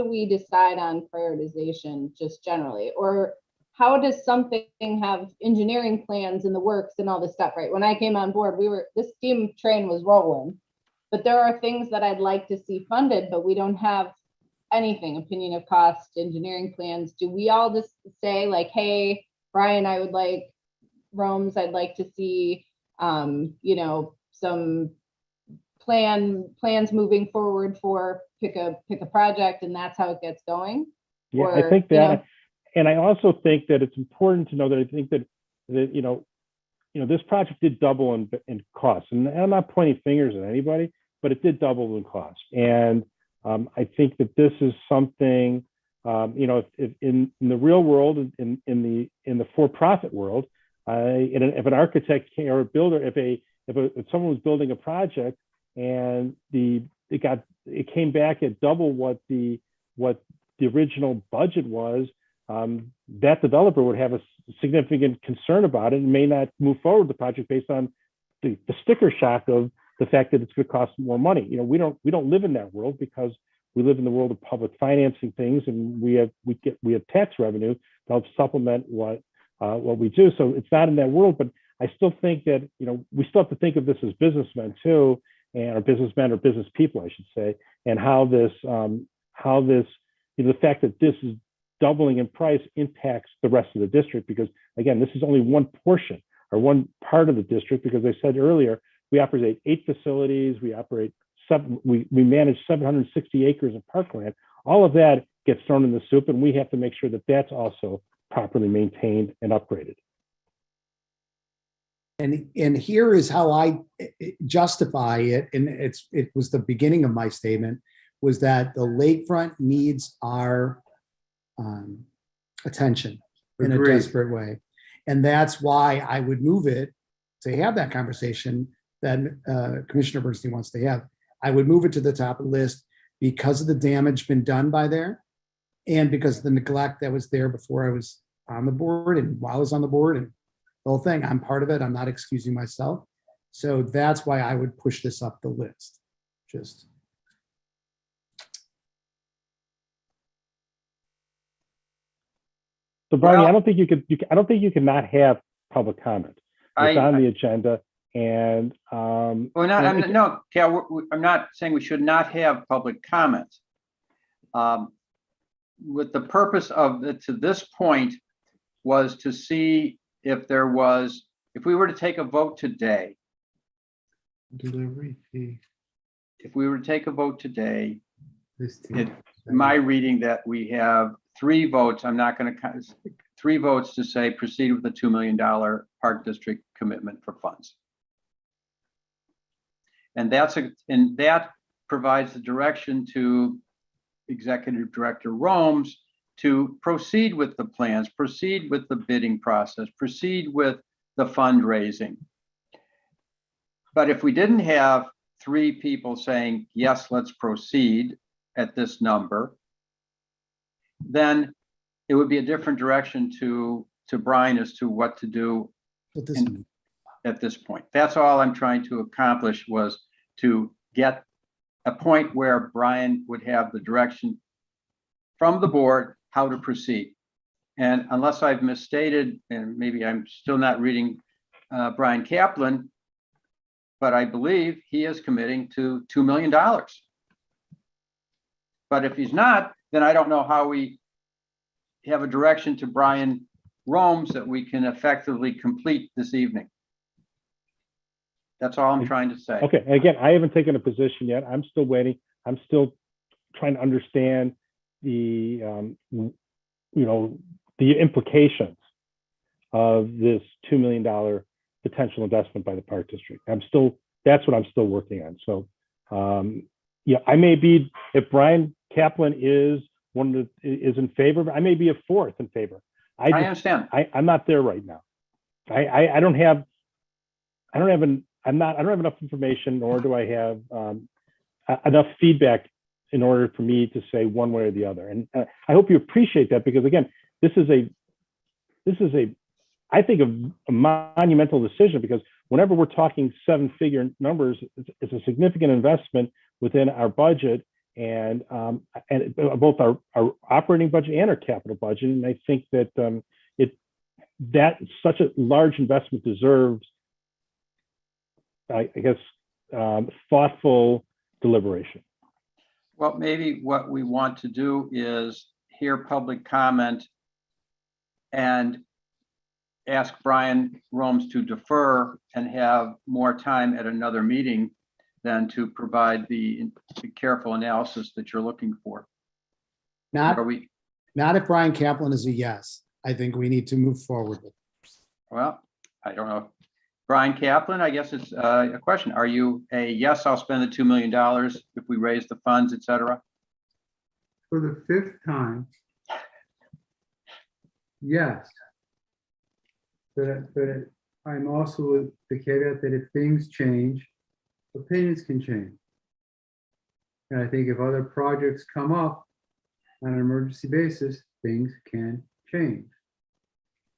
we decide on prioritization just generally? Or how does something have engineering plans in the works and all this stuff, right? When I came on board, this steam train was rolling, but there are things that I'd like to see funded, but we don't have anything, opinion of cost, engineering plans. Do we all just say like, hey, Brian, I would like Rome's, I'd like to see, some plans moving forward for pick a project, and that's how it gets going? Yeah, I think that, and I also think that it's important to know that I think that this project did double in cost, and I'm not pointing fingers at anybody, but it did double in cost. And I think that this is something, if in the real world, in the for-profit world, if an architect or a builder, if someone was building a project and it came back at double what the original budget was, that developer would have a significant concern about it and may not move forward with the project based on the sticker shock of the fact that it's going to cost more money. We don't live in that world, because we live in the world of public financing things, and we have tax revenue to help supplement what we do. So it's not in that world, but I still think that we still have to think of this as businessmen too, or businessmen or business people, I should say, and how this the fact that this is doubling in price impacts the rest of the district, because again, this is only one portion or one part of the district, because I said earlier, we operate 8 facilities, we manage 760 acres of parkland. All of that gets thrown in the soup, and we have to make sure that that's also properly maintained and upgraded. And here is how I justify it, and it was the beginning of my statement, was that the lakefront needs our attention in a desperate way. And that's why I would move it to have that conversation that Commissioner Bernstein wants to have. I would move it to the top of the list because of the damage been done by there, and because of the neglect that was there before I was on the board and while I was on the board, and the whole thing. I'm part of it. I'm not excusing myself. So that's why I would push this up the list. So Barney, Well, I don't think you can not have public comment. It's on the agenda, and I'm not saying we should not have public comment. With the purpose of it to this point was to see if we were to take a vote today. Delivery fee. If we were to take a vote today, This team. my reading that we have 3 votes. I'm not going to 3 votes to say proceed with the $2 million Park District commitment for funds. And that provides the direction to Executive Director Romes to proceed with the plans, proceed with the bidding process, proceed with the fundraising. But if we didn't have 3 people saying, yes, let's proceed at this number, then it would be a different direction to Brian as to what to do What this means. at this point. That's all I'm trying to accomplish, was to get a point where Brian would have the direction from the board how to proceed. And unless I've misstated, and maybe I'm still not reading Brian Kaplan, but I believe he is committing to $2 million. But if he's not, then I don't know how we have a direction to Brian Romes that we can effectively complete this evening. That's all I'm trying to say. Okay, again, I haven't taken a position yet. I'm still waiting. I'm still trying to understand the, the implications of this $2 million potential investment by the Park District. That's what I'm still working on. So, I may be, if Brian Kaplan is is in favor, I may be a 4th in favor. I understand. I'm not there right now. I don't have enough information, nor do I have enough feedback in order for me to say one way or the other. And I hope you appreciate that, because again, this is I think a monumental decision, because whenever we're talking 7-figure numbers, it's a significant investment within our budget, and both our operating budget and our capital budget. And I think that that such a large investment deserves, I guess, thoughtful deliberation. Well, maybe what we want to do is hear public comment and ask Brian Romes to defer and have more time at another meeting than to provide the careful analysis that you're looking for. Not if Brian Kaplan is a yes. I think we need to move forward with it. Well, I don't know. Brian Kaplan, I guess it's a question. Are you a yes, I'll spend the $2 million if we raise the funds, et cetera? For the 5th time, yes. But I'm also with the caveat that if things change, opinions can change. And I think if other projects come up on an emergency basis, things can change.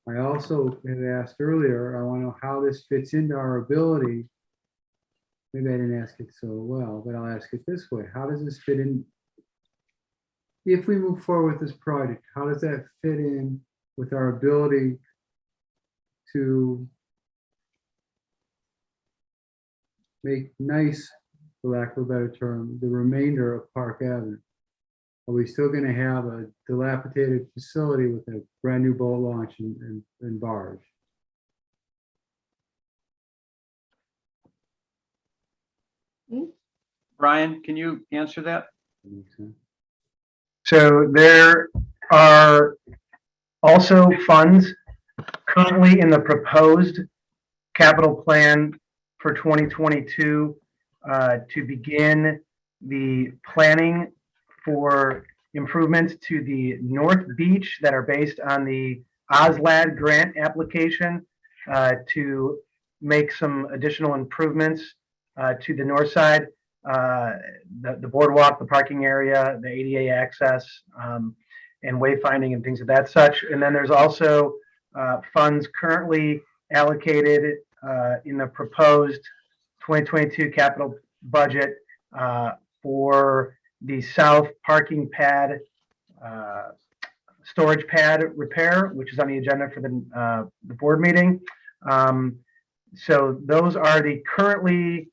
I also had asked earlier, I want to know how this fits into our ability. Maybe I didn't ask it so well, but I'll ask it this way. How does this fit in? If we move forward with this project, how does that fit in with our ability to make nice, for lack of a better term, the remainder of Park Avenue? Are we still going to have a dilapidated facility with a brand new boat launch and barge? Brian, can you answer that? That makes sense. So there are also funds currently in the proposed capital plan for 2022 to begin the planning for improvements to the North Beach that are based on the OSLAD grant application to make some additional improvements to the north side, the boardwalk, the parking area, the ADA access, and wayfinding and things of that such. And then there's also funds currently allocated in the proposed 2022 capital budget for the south parking pad storage pad repair, which is on the agenda for the board meeting. So those are the currently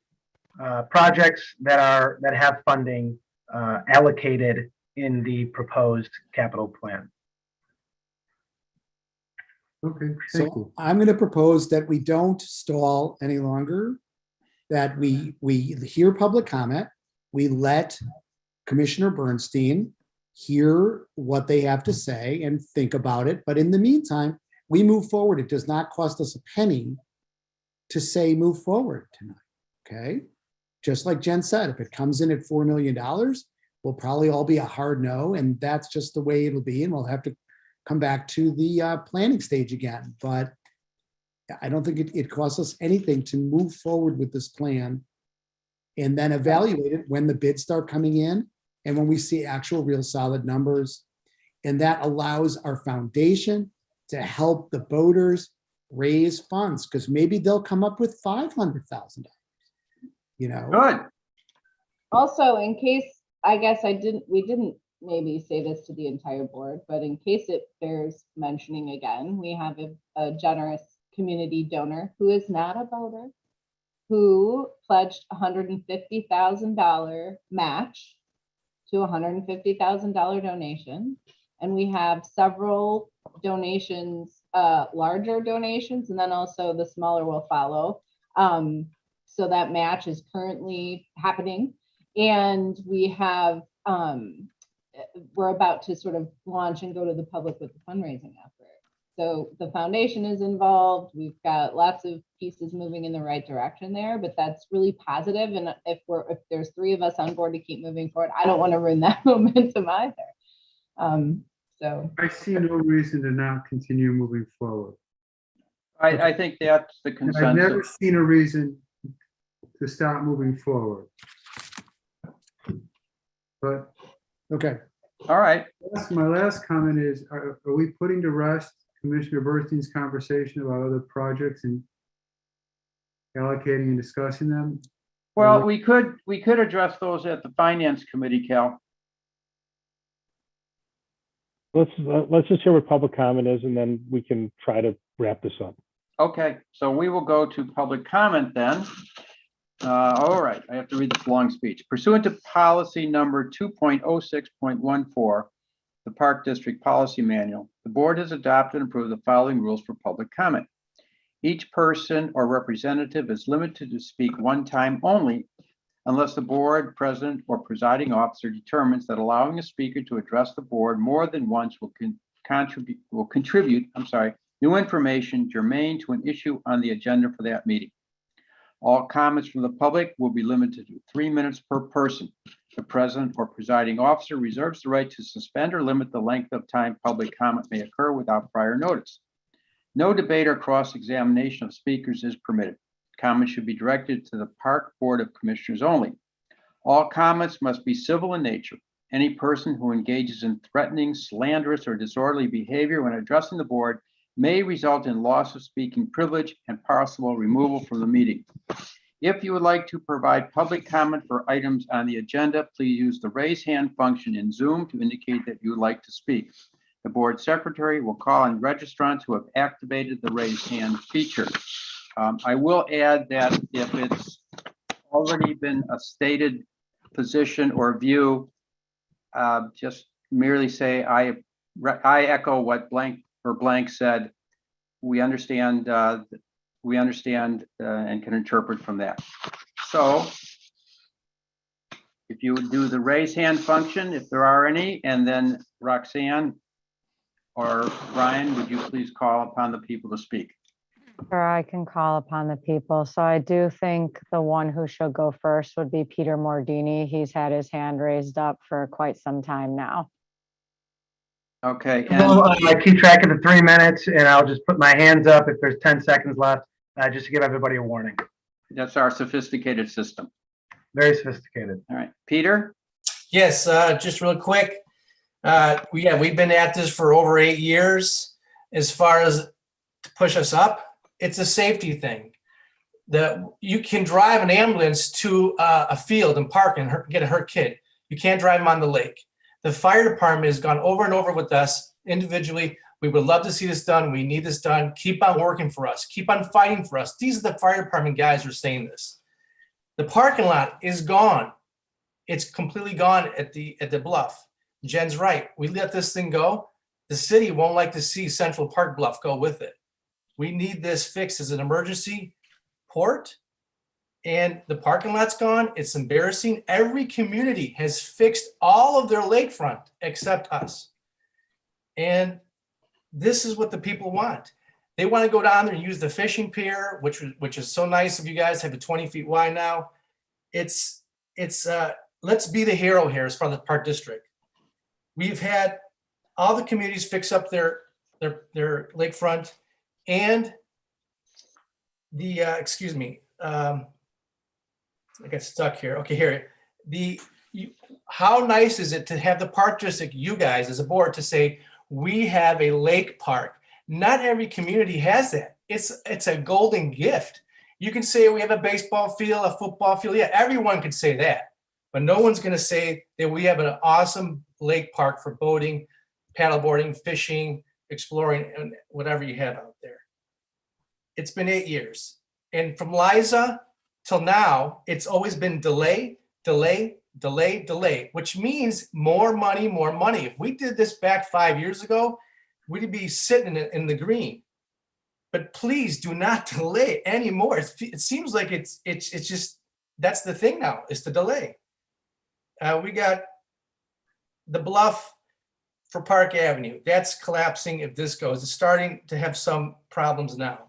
projects that have funding allocated in the proposed capital plan. Okay, thank So you. I'm going to propose that we don't stall any longer, that we hear public comment, we let Commissioner Bernstein hear what they have to say and think about it. But in the meantime, we move forward. It does not cost us a penny to say move forward tonight, okay? Just like Jen said, if it comes in at $4 million, we'll probably all be a hard no, and that's just the way it'll be, and we'll have to come back to the planning stage again. But I don't think it costs us anything to move forward with this plan and then evaluate it when the bids start coming in and when we see actual real solid numbers. And that allows our foundation to help the boaters raise funds, because maybe they'll come up with $500,000, you know? Good. Also, in case, I guess we didn't maybe say this to the entire board, but in case it bears mentioning again, we have a generous community donor who is not a boater, who pledged $150,000 match to a $150,000 donation. And we have several donations, larger donations, and then also the smaller will follow. So that match is currently happening. And we have, we're about to sort of launch and go to the public with the fundraising effort. So the foundation is involved. We've got lots of pieces moving in the right direction there, but that's really positive. And if there's 3 of us on board to keep moving forward, I don't want to ruin that momentum either. So I see no reason to not continue moving forward. I think that's the And I've never consensus. seen a reason to stop moving forward. But Okay, All right. my last comment is, are we putting to rest Commissioner Bernstein's conversation about other projects and allocating and discussing them? Well, we could address those at the Finance Committee, Cal. Let's just hear what public comment is, and then we can try to wrap this up. Okay, so we will go to public comment then. All right, I have to read this long speech. Pursuant to policy number 2.06.14, the Park District Policy Manual, the board has adopted and approved the following rules for public comment. Each person or representative is limited to speak one time only, unless the board president or presiding officer determines that allowing a speaker to address the board more than once will contribute new information germane to an issue on the agenda for that meeting. All comments from the public will be limited to 3 minutes per person. The president or presiding officer reserves the right to suspend or limit the length of time public comment may occur without prior notice. No debate or cross-examination of speakers is permitted. Comments should be directed to the Park Board of Commissioners only. All comments must be civil in nature. Any person who engages in threatening, slanderous, or disorderly behavior when addressing the board may result in loss of speaking privilege and possible removal from the meeting. If you would like to provide public comment for items on the agenda, please use the raise hand function in Zoom to indicate that you would like to speak. The board secretary will call on registrants who have activated the raise hand feature. I will add that if it's already been a stated position or view, just merely say, I echo what blank said. We understand and can interpret from that. So if you would do the raise hand function, if there are any, and then Roxanne or Ryan, would you please call upon the people to speak? Or I can call upon the people. So I do think the one who should go first would be Peter Mordini. He's had his hand raised up for quite some time now. Okay. I keep track of the 3 minutes, and I'll just put my hands up if there's 10 seconds left, just to give everybody a warning. That's our sophisticated system. Very sophisticated. All right, Peter? Yes, just real quick. We've been at this for over 8 years. As far as to push us up, it's a safety thing. You can drive an ambulance to a field and park and get a hurt kid. You can't drive them on the lake. The fire department has gone over and over with us individually. We would love to see this done. We need this done. Keep on working for us. Keep on fighting for us. These are the fire department guys who are saying this. The parking lot is gone. It's completely gone at the bluff. Jen's right. We let this thing go. The city won't like to see Central Park Bluff go with it. We need this fixed as an emergency port and the parking lot's gone. It's embarrassing. Every community has fixed all of their lakefront except us. And this is what the people want. They want to go down there and use the fishing pier, which is so nice of you guys, have it 20 feet wide now. It's let's be the hero here as far as the park district. We've had all the communities fix up their lakefront, and the excuse me, I got stuck here. Okay, here. How nice is it to have the park district, you guys as a board, to say we have a lake park? Not every community has that. It's a golden gift. You can say we have a baseball field, a football field. Yeah, everyone can say that, but no one's going to say that we have an awesome lake park for boating, paddleboarding, fishing, exploring, and whatever you have out there. It's been 8 years, and from Liza till now, it's always been delay, delay, delay, delay, which means more money, more money. If we did this back 5 years ago, we'd be sitting in the green. But please do not delay anymore. It seems like it's just, that's the thing now, is the delay. We got the bluff for Park Avenue. That's collapsing if this goes. It's starting to have some problems now.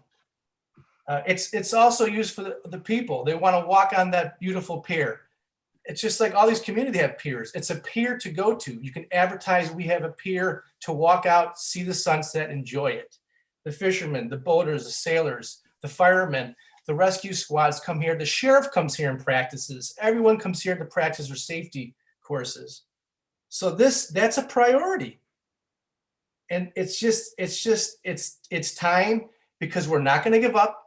It's also used for the people. They want to walk on that beautiful pier. It's just like all these communities have piers. It's a pier to go to. You can advertise we have a pier to walk out, see the sunset, enjoy it. The fishermen, the boaters, the sailors, the firemen, the rescue squads come here. The sheriff comes here and practices. Everyone comes here to practice their safety courses. So that's a priority. And it's time, because we're not going to give up.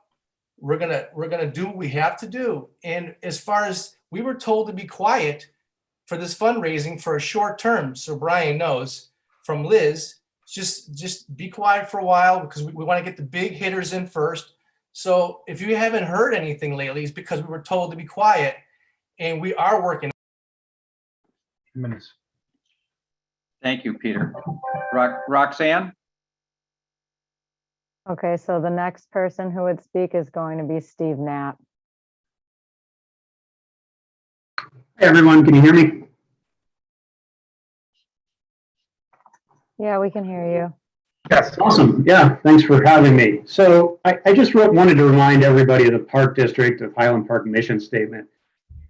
We're gonna do what we have to do. And as far as we were told to be quiet for this fundraising for a short term, so Brian knows from Liz, just be quiet for a while, because we want to get the big hitters in first. So if you haven't heard anything lately, it's because we were told to be quiet, and we are working. Minutes. Thank you, Peter. Roxanne? Okay, so the next person who would speak is going to be Steve Knapp. Hey everyone, can you hear me? Yeah, we can hear you. Yes. Awesome. Yeah, thanks for having me. So I just wanted to remind everybody of the Park District of Highland Park mission statement,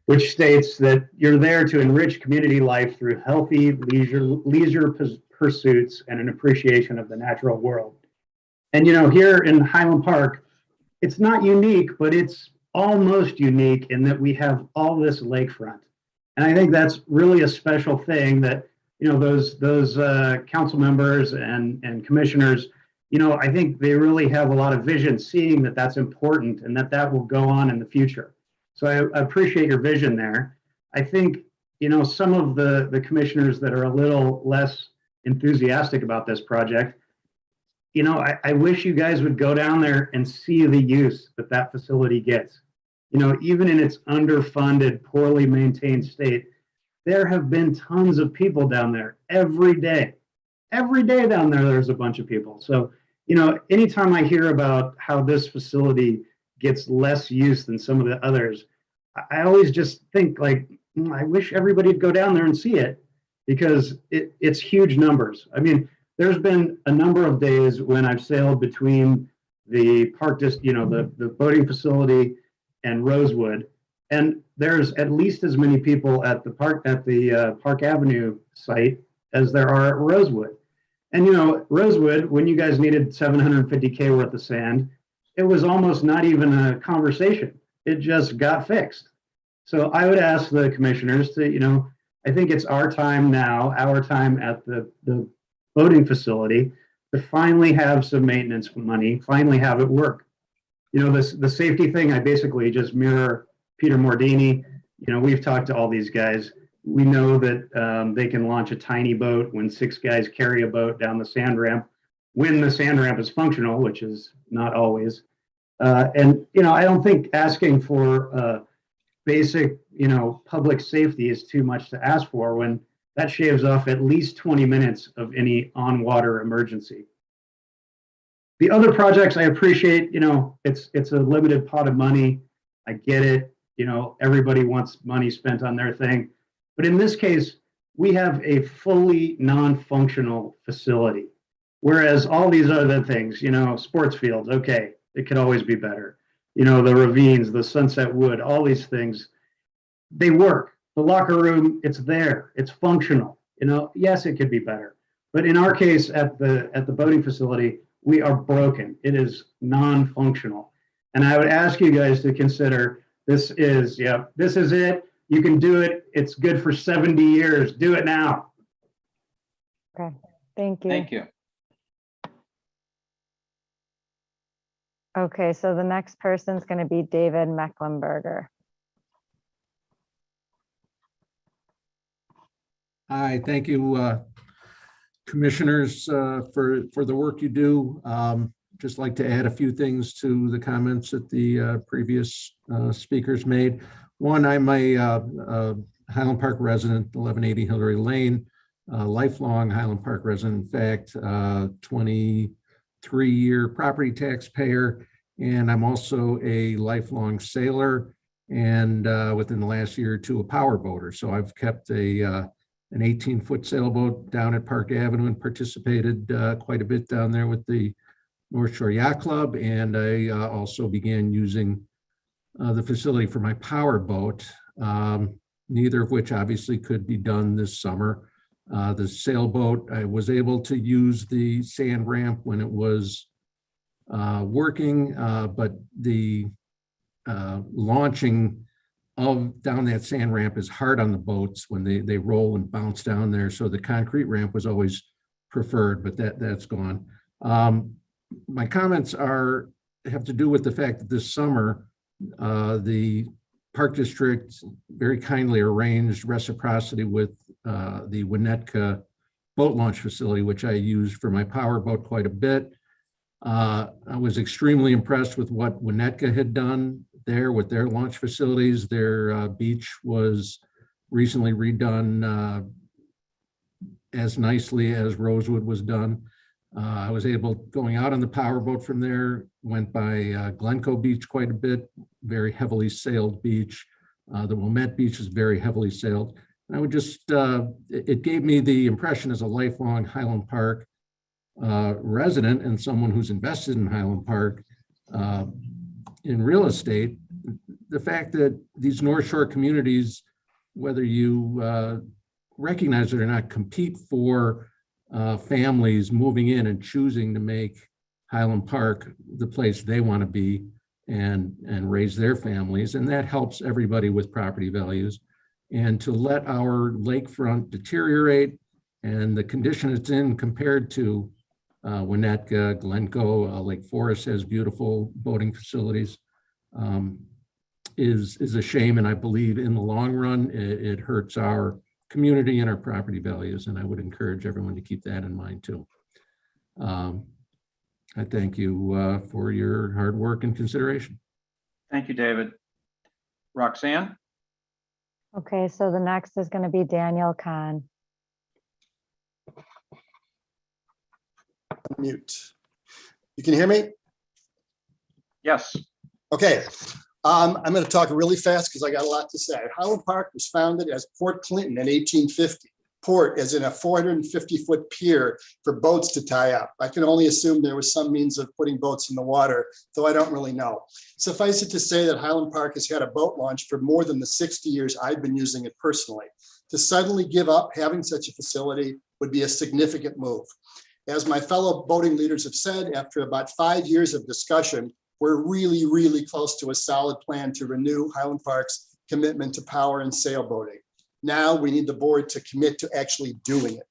which states that you're there to enrich community life through healthy leisure pursuits and an appreciation of the natural world. And you know, here in Highland Park, it's not unique, but it's almost unique in that we have all this lakefront. And I think that's really a special thing that, you know, those council members and commissioners, you know, I think they really have a lot of vision, seeing that that's important and that will go on in the future. So I appreciate your vision there. I think, you know, some of the commissioners that are a little less enthusiastic about this project, you know, I wish you guys would go down there and see the use that facility gets. You know, even in its underfunded, poorly maintained state, there have been tons of people down there every day. Every day down there, there's a bunch of people. So, you know, anytime I hear about how this facility gets less use than some of the others, I always just think like, I wish everybody would go down there and see it, because it's huge numbers. I mean, there's been a number of days when I've sailed between the park, you know, the boating facility and Rosewood, and there's at least as many people at the Park Avenue site as there are at Rosewood. And you know, Rosewood, when you guys needed 750K worth of sand, it was almost not even a conversation. It just got fixed. So I would ask the commissioners to, you know, I think it's our time now, our time at the boating facility, to finally have some maintenance money, finally have it work. You know, the safety thing, I basically just mirror Peter Mordini. You know, we've talked to all these guys. We know that they can launch a tiny boat when 6 guys carry a boat down the sand ramp, when the sand ramp is functional, which is not always. And, you know, I don't think asking for basic, you know, public safety is too much to ask for, when that shaves off at least 20 minutes of any on-water emergency. The other projects I appreciate, you know, it's a limited pot of money. I get it. everybody wants money spent on their thing. But in this case, we have a fully non-functional facility. Whereas all these other things, sports fields, okay, it could always be better. The ravines, the Sunset Wood, all these things, they work. The locker room, it's there, it's functional. Yes, it could be better. But in our case, at the boating facility, we are broken. It is non-functional. And I would ask you guys to consider this is it. You can do it. It's good for 70 years. Do it now. Okay, thank you. Thank you. Okay, so the next person's going to be David Mecklenburger. Hi, thank you, commissioners, for the work you do. Just like to add a few things to the comments that the previous speakers made. One, I'm a Highland Park resident, 1180 Hillary Lane, lifelong Highland Park resident, in fact, 23-year property taxpayer, and I'm also a lifelong sailor, and within the last year or two, a power boater. So I've kept an 18-foot sailboat down at Park Avenue and participated quite a bit down there with the North Shore Yacht Club, and I also began using the facility for my power boat, neither of which obviously could be done this summer. The sailboat, I was able to use the sand ramp when it was working, but the launching down that sand ramp is hard on the boats when they roll and bounce down there. So the concrete ramp was always preferred, but that's gone. My comments have to do with the fact that this summer, the Park District very kindly arranged reciprocity with the Winnetka boat launch facility, which I used for my power boat quite a bit. I was extremely impressed with what Winnetka had done there with their launch facilities. Their beach was recently redone as nicely as Rosewood was done. I was able, going out on the power boat from there, went by Glencoe Beach quite a bit, very heavily sailed beach. The Wilmette Beach is very heavily sailed. And I would just, it gave me the impression as a lifelong Highland Park resident and someone who's invested in Highland Park in real estate, the fact that these North Shore communities, whether you recognize it or not, compete for families moving in and choosing to make Highland Park the place they want to be and raise their families. And that helps everybody with property values. And to let our lakefront deteriorate and the condition it's in compared to Winnetka, Glencoe, Lake Forest has beautiful boating facilities, is a shame. And I believe in the long run, it hurts our community and our property values. And I would encourage everyone to keep that in mind too. I thank you for your hard work and consideration. Thank you, David. Roxanne? Okay, so the next is going to be Daniel Kahn. Mute. You can hear me? Yes. Okay. I'm going to talk really fast because I got a lot to say. Highland Park was founded as Port Clinton in 1850. Port as in a 450-foot pier for boats to tie up. I can only assume there was some means of putting boats in the water, though I don't really know. Suffice it to say that Highland Park has had a boat launch for more than the 60 years I've been using it personally. To suddenly give up having such a facility would be a significant move. As my fellow boating leaders have said, after about 5 years of discussion, we're really, really close to a solid plan to renew Highland Park's commitment to power and sailboating. Now we need the board to commit to actually doing it.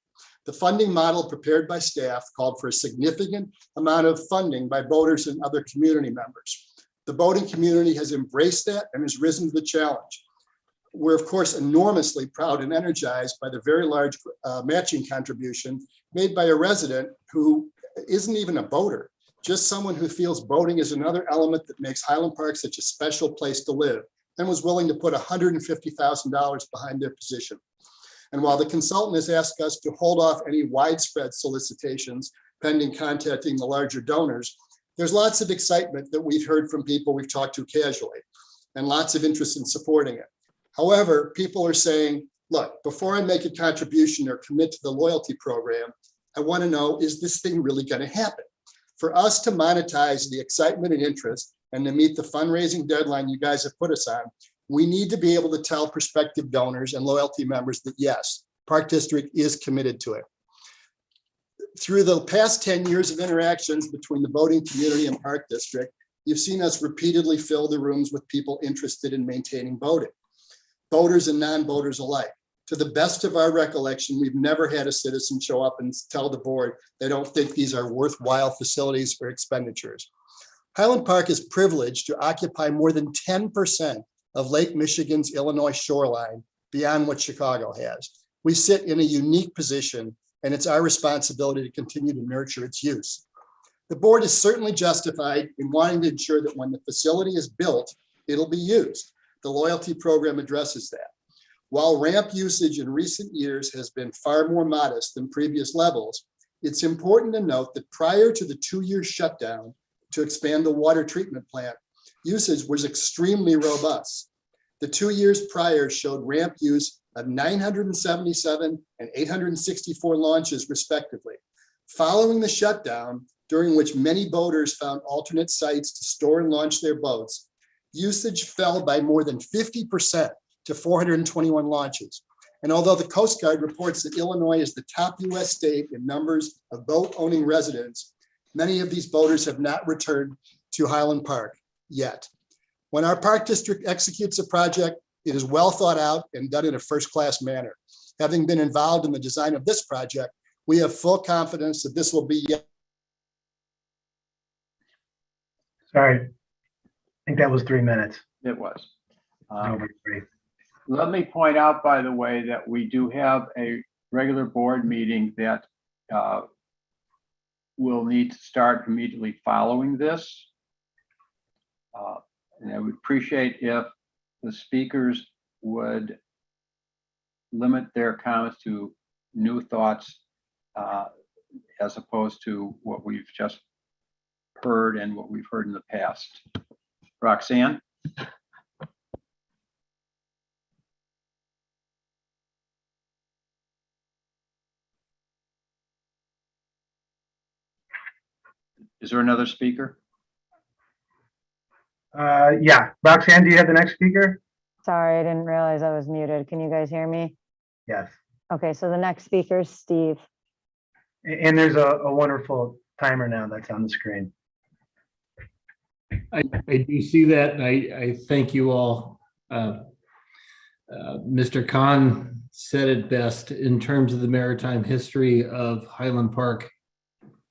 The funding model prepared by staff called for a significant amount of funding by boaters and other community members. The boating community has embraced that and has risen to the challenge. We're of course enormously proud and energized by the very large matching contribution made by a resident who isn't even a boater, just someone who feels boating is another element that makes Highland Park such a special place to live, and was willing to put $150,000 behind their position. And while the consultant has asked us to hold off any widespread solicitations pending contacting the larger donors, there's lots of excitement that we've heard from people we've talked to casually. and lots of interest in supporting it. However, people are saying, look, before I make a contribution or commit to the loyalty program, I want to know, is this thing really going to happen? For us to monetize the excitement and interest and to meet the fundraising deadline you guys have put us on, we need to be able to tell prospective donors and loyalty members that yes, Park District is committed to it. Through the past 10 years of interactions between the boating community and Park District, you've seen us repeatedly fill the rooms with people interested in maintaining boating, boaters and non-boaters alike. To the best of our recollection, we've never had a citizen show up and tell the board they don't think these are worthwhile facilities or expenditures. Highland Park is privileged to occupy more than 10% of Lake Michigan's Illinois shoreline beyond what Chicago has. We sit in a unique position, and it's our responsibility to continue to nurture its use. The board is certainly justified in wanting to ensure that when the facility is built, it'll be used. The loyalty program addresses that. While ramp usage in recent years has been far more modest than previous levels, it's important to note that prior to the 2-year shutdown to expand the water treatment plant, usage was extremely robust. The 2 years prior showed ramp use of 977 and 864 launches respectively. Following the shutdown, during which many boaters found alternate sites to store and launch their boats, usage fell by more than 50% to 421 launches. And although the Coast Guard reports that Illinois is the top US state in numbers of boat owning residents, many of these boaters have not returned to Highland Park yet. When our Park District executes a project, it is well thought out and done in a first-class manner. Having been involved in the design of this project, we have full confidence that this will be yet. Sorry, I think that was 3 minutes. It was. Over 3. Let me point out, by the way, that we do have a regular board meeting that will need to start immediately following this. And I would appreciate if the speakers would limit their comments to new thoughts as opposed to what we've just heard and what we've heard in the past. Roxanne? Is there another speaker? Yeah, Roxanne, do you have the next speaker? Sorry, I didn't realize I was muted. Can you guys hear me? Yes. Okay, so the next speaker is Steve. And there's a wonderful timer now that's on the screen. I do see that, and I thank you all. Mr. Khan said it best in terms of the maritime history of Highland Park.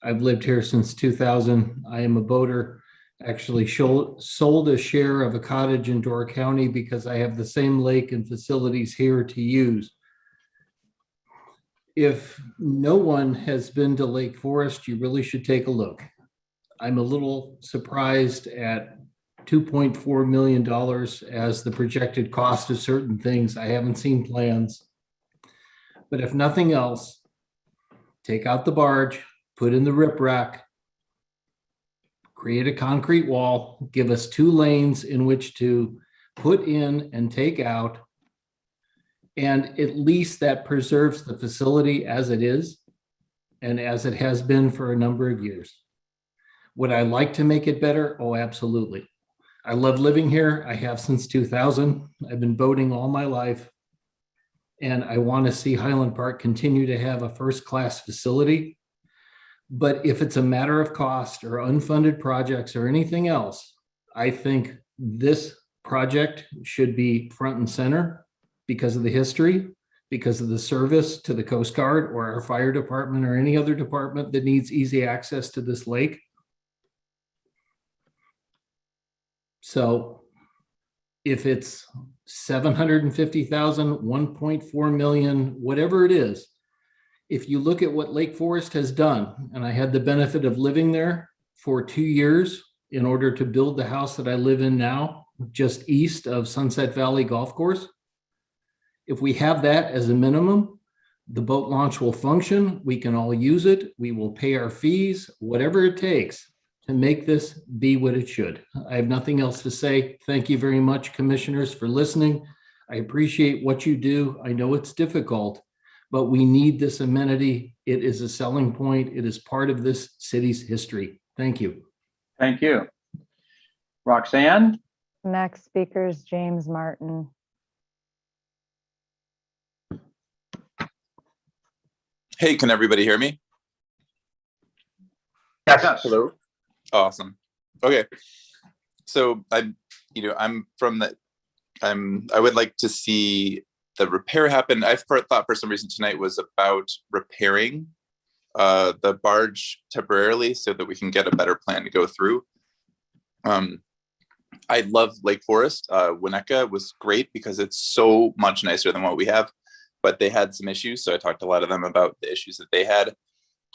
I've lived here since 2000. I am a boater. Actually sold a share of a cottage in Door County because I have the same lake and facilities here to use. If no one has been to Lake Forest, you really should take a look. I'm a little surprised at $2.4 million as the projected cost of certain things. I haven't seen plans. But if nothing else, take out the barge, put in the riprap, create a concrete wall, give us 2 lanes in which to put in and take out. And at least that preserves the facility as it is and as it has been for a number of years. Would I like to make it better? Oh, absolutely. I love living here. I have since 2000. I've been boating all my life. And I want to see Highland Park continue to have a first-class facility. But if it's a matter of cost or unfunded projects or anything else, I think this project should be front and center because of the history, because of the service to the Coast Guard or our fire department or any other department that needs easy access to this lake. So if it's 750,000, 1.4 million, whatever it is, if you look at what Lake Forest has done, and I had the benefit of living there for 2 years in order to build the house that I live in now, just east of Sunset Valley Golf Course. If we have that as a minimum, the boat launch will function. We can all use it. We will pay our fees, whatever it takes. to make this be what it should. I have nothing else to say. Thank you very much, commissioners, for listening. I appreciate what you do. I know it's difficult, but we need this amenity. It is a selling point. It is part of this city's history. Thank you. Thank you. Roxanne? Next speaker is James Martin. Hey, can everybody hear me? Yes. Hello. Awesome. Okay. So I would like to see the repair happen. I thought for some reason tonight was about repairing the barge temporarily so that we can get a better plan to go through. I love Lake Forest. Winnetka was great because it's so much nicer than what we have, but they had some issues. So I talked to a lot of them about the issues that they had.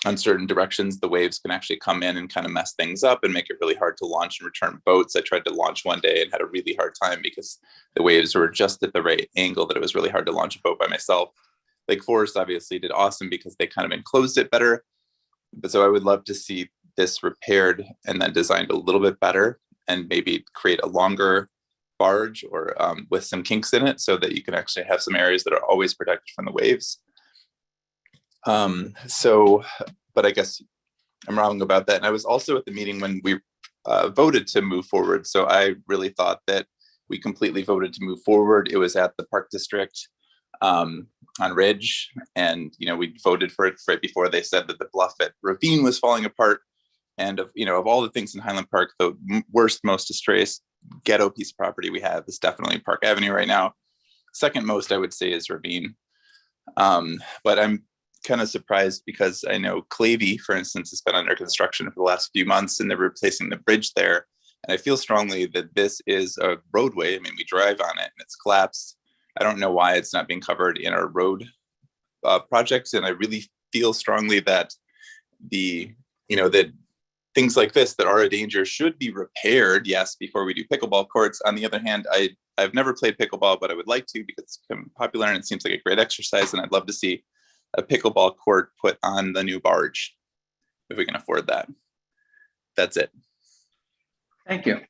On certain directions, the waves can actually come in and kind of mess things up and make it really hard to launch and return boats. I tried to launch one day and had a really hard time because the waves were just at the right angle that it was really hard to launch a boat by myself. Lake Forest obviously did awesome because they kind of enclosed it better. But so I would love to see this repaired and then designed a little bit better and maybe create a longer barge or with some kinks in it so that you can actually have some areas that are always protected from the waves. But I guess I'm wrong about that. And I was also at the meeting when we voted to move forward. So I really thought that we completely voted to move forward. It was at the Park District on Ridge. And, we voted for it right before they said that the bluff at Ravine was falling apart. And of all the things in Highland Park, the worst, most disgraced ghetto piece of property we have is definitely Park Avenue right now. Second most, I would say, is Ravine. But I'm kind of surprised because I know Clavey, for instance, has been under construction for the last few months and they're replacing the bridge there. And I feel strongly that this is a roadway. I mean, we drive on it and it's collapsed. I don't know why it's not being covered in our road projects. And I really feel strongly that that things like this that are a danger should be repaired, yes, before we do pickleball courts. On the other hand, I've never played pickleball, but I would like to because it's become popular and it seems like a great exercise. And I'd love to see a pickleball court put on the new barge if we can afford that. That's it. Thank you.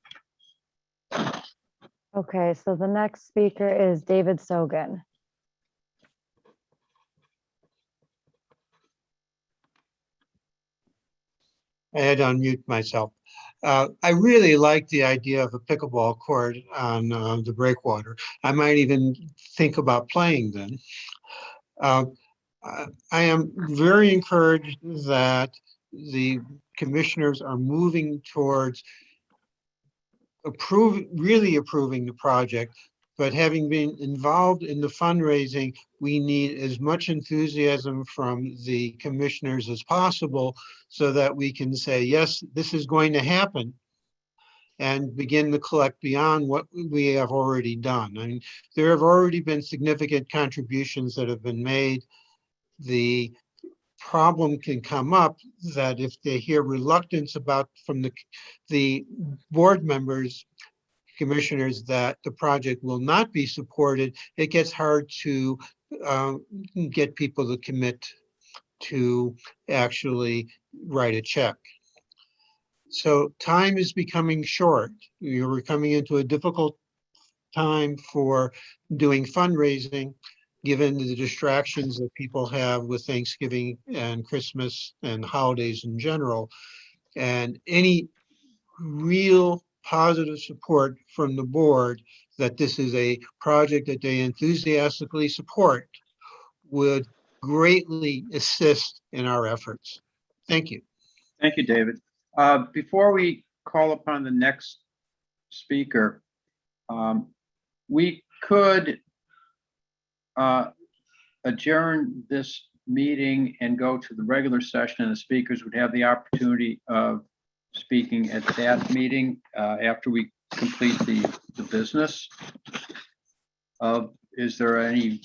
Okay, so the next speaker is David Sogan. I had to unmute myself. I really like the idea of a pickleball court on the breakwater. I might even think about playing then. I am very encouraged that the commissioners are moving towards really approving the project, but having been involved in the fundraising, we need as much enthusiasm from the commissioners as possible so that we can say, yes, this is going to happen and begin to collect beyond what we have already done. I mean, there have already been significant contributions that have been made. The problem can come up that if they hear reluctance from the board members, commissioners, that the project will not be supported, it gets hard to get people to commit to actually write a check. So time is becoming short. We're coming into a difficult time for doing fundraising, given the distractions that people have with Thanksgiving and Christmas and holidays in general. And any real positive support from the board that this is a project that they enthusiastically support would greatly assist in our efforts. Thank you. Thank you, David. Before we call upon the next speaker, we could adjourn this meeting and go to the regular session, and the speakers would have the opportunity of speaking at that meeting after we complete the business. Is there any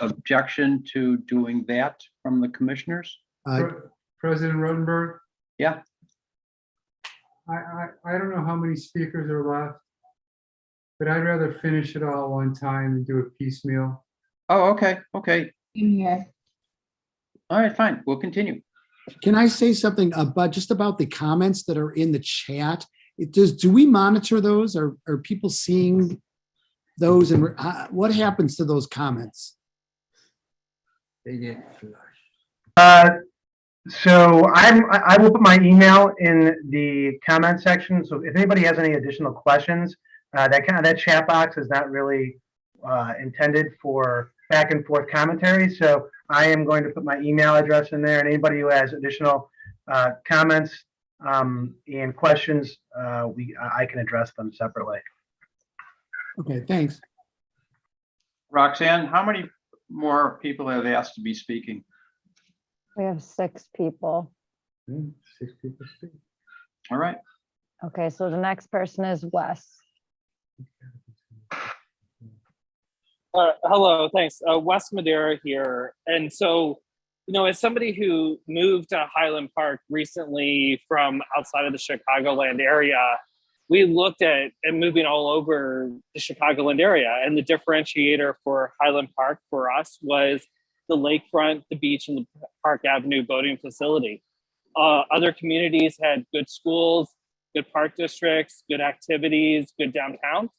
objection to doing that from the commissioners? President Rotenberg, Yeah. I don't know how many speakers are left, but I'd rather finish it all one time and do it piecemeal. Oh, okay. Okay. In here. All right, fine. We'll continue. Can I say something about just about the comments that are in the chat? Do we monitor those? Are people seeing those, and what happens to those comments? They get flushed. So I will put my email in the comment section. So if anybody has any additional questions, that chat box is not really intended for back and forth commentary. So I am going to put my email address in there, and anybody who has additional comments and questions, I can address them separately. Okay, thanks. Roxanne, how many more people have asked to be speaking? We have 6 people. 6 people speak. All right. Okay, so the next person is Wes. Hello, thanks. Wes Madera here. And so, you know, as somebody who moved to Highland Park recently from outside of the Chicagoland area, we looked at moving all over the Chicagoland area. And the differentiator for Highland Park for us was the lakefront, the beach, and the Park Avenue boating facility. Other communities had good schools, good park districts, good activities, good downtowns.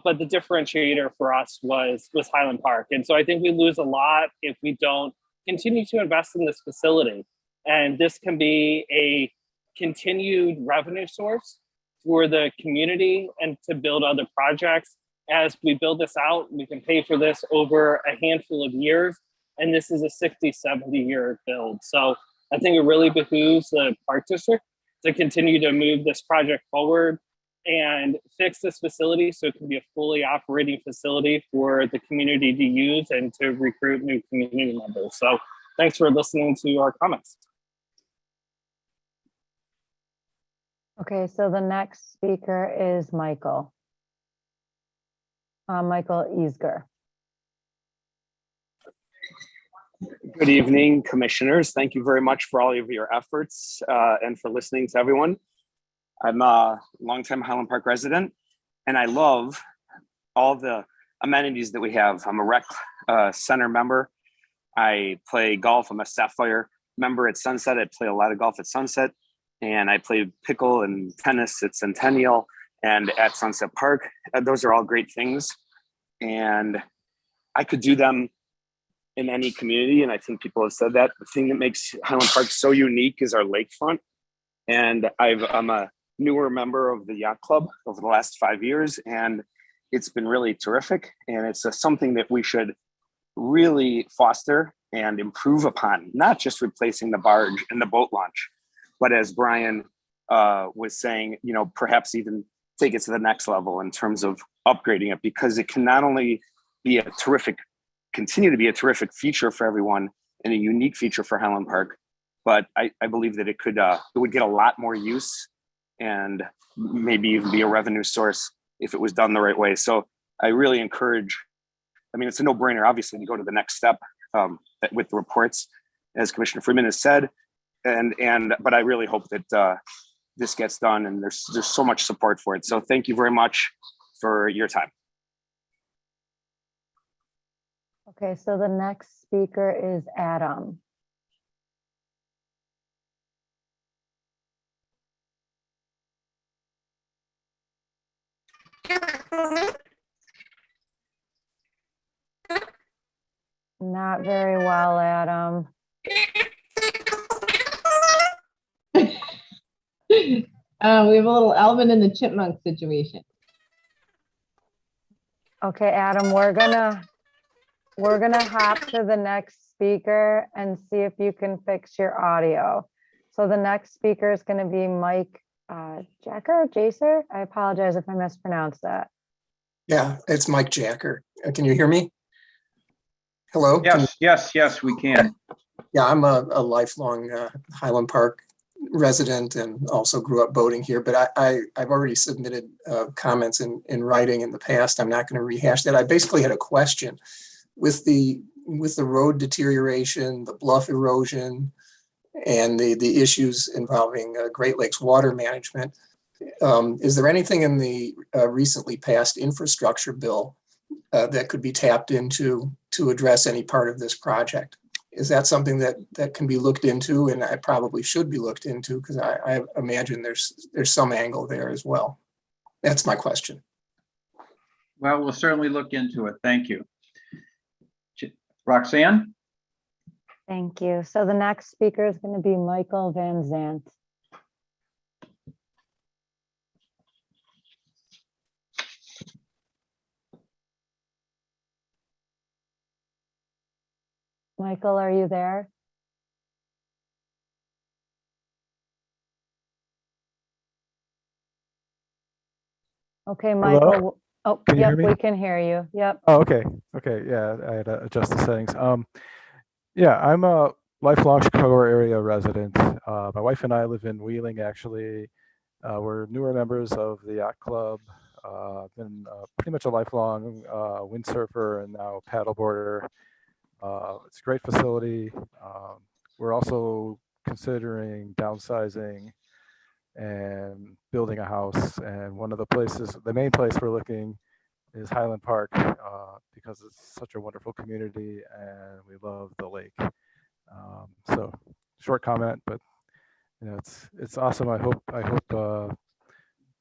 But the differentiator for us was Highland Park. And so I think we lose a lot if we don't continue to invest in this facility. And this can be a continued revenue source for the community and to build other projects. As we build this out, we can pay for this over a handful of years. And this is a 60, 70-year build. So I think it really behooves the Park District to continue to move this project forward and fix this facility so it can be a fully operating facility for the community to use and to recruit new community members. So thanks for listening to our comments. Okay, so the next speaker is Michael. Michael Easger. Good evening, commissioners. Thank you very much for all of your efforts and for listening to everyone. I'm a longtime Highland Park resident, and I love all the amenities that we have. I'm a rec center member. I play golf. I'm a Sapphire member at Sunset. I play a lot of golf at Sunset, and I play pickle and tennis at Centennial and at Sunset Park. Those are all great things, and I could do them in any community, and I think people have said that. The thing that makes Highland Park so unique is our lakefront, and I'm a newer member of the yacht club over the last 5 years, and it's been really terrific. And it's something that we should really foster and improve upon, not just replacing the barge and the boat launch, but as Brian was saying, you know, perhaps even take it to the next level in terms of upgrading it, because it can not only be continue to be a terrific feature for everyone and a unique feature for Highland Park, but I believe that it would get a lot more use and maybe even be a revenue source if it was done the right way. So I really encourage, I mean, it's a no-brainer, obviously, to go to the next step with the reports, as Commissioner Freeman has said, but I really hope that this gets done, and there's so much support for it. So thank you very much for your time. Okay, so the next speaker is Adam. Not very well, Adam. We have a little Alvin and the Chipmunk situation. Okay, Adam, we're gonna hop to the next speaker and see if you can fix your audio. So the next speaker is going to be Mike Jacker. I apologize if I mispronounced that. Yeah, it's Mike Jacker. Can you hear me? Hello? Yes, we can. Yeah, I'm a lifelong Highland Park resident and also grew up boating here, but I've already submitted comments in writing in the past. I'm not going to rehash that. I basically had a question with the road deterioration, the bluff erosion, and the issues involving Great Lakes water management. Is there anything in the recently passed infrastructure bill that could be tapped into to address any part of this project? Is that something that can be looked into? And I probably should be looked into because I imagine there's some angle there as well. That's my question. Well, we'll certainly look into it. Thank you. Roxanne? Thank you. So the next speaker is going to be Michael Vanzant. Michael, are you there? Okay, Michael. Hello? Oh, Can you yep, hear me? we can hear you. Yep. Oh, okay. Okay. Yeah, I had to adjust the settings. Yeah, I'm a lifelong Chicago area resident. My wife and I live in Wheeling, actually. We're newer members of the yacht club. Been pretty much a lifelong windsurfer and now paddleboarder. It's a great facility. We're also considering downsizing and building a house. And one of the main place we're looking is Highland Park because it's such a wonderful community and we love the lake. So short comment, but you know, it's awesome. I hope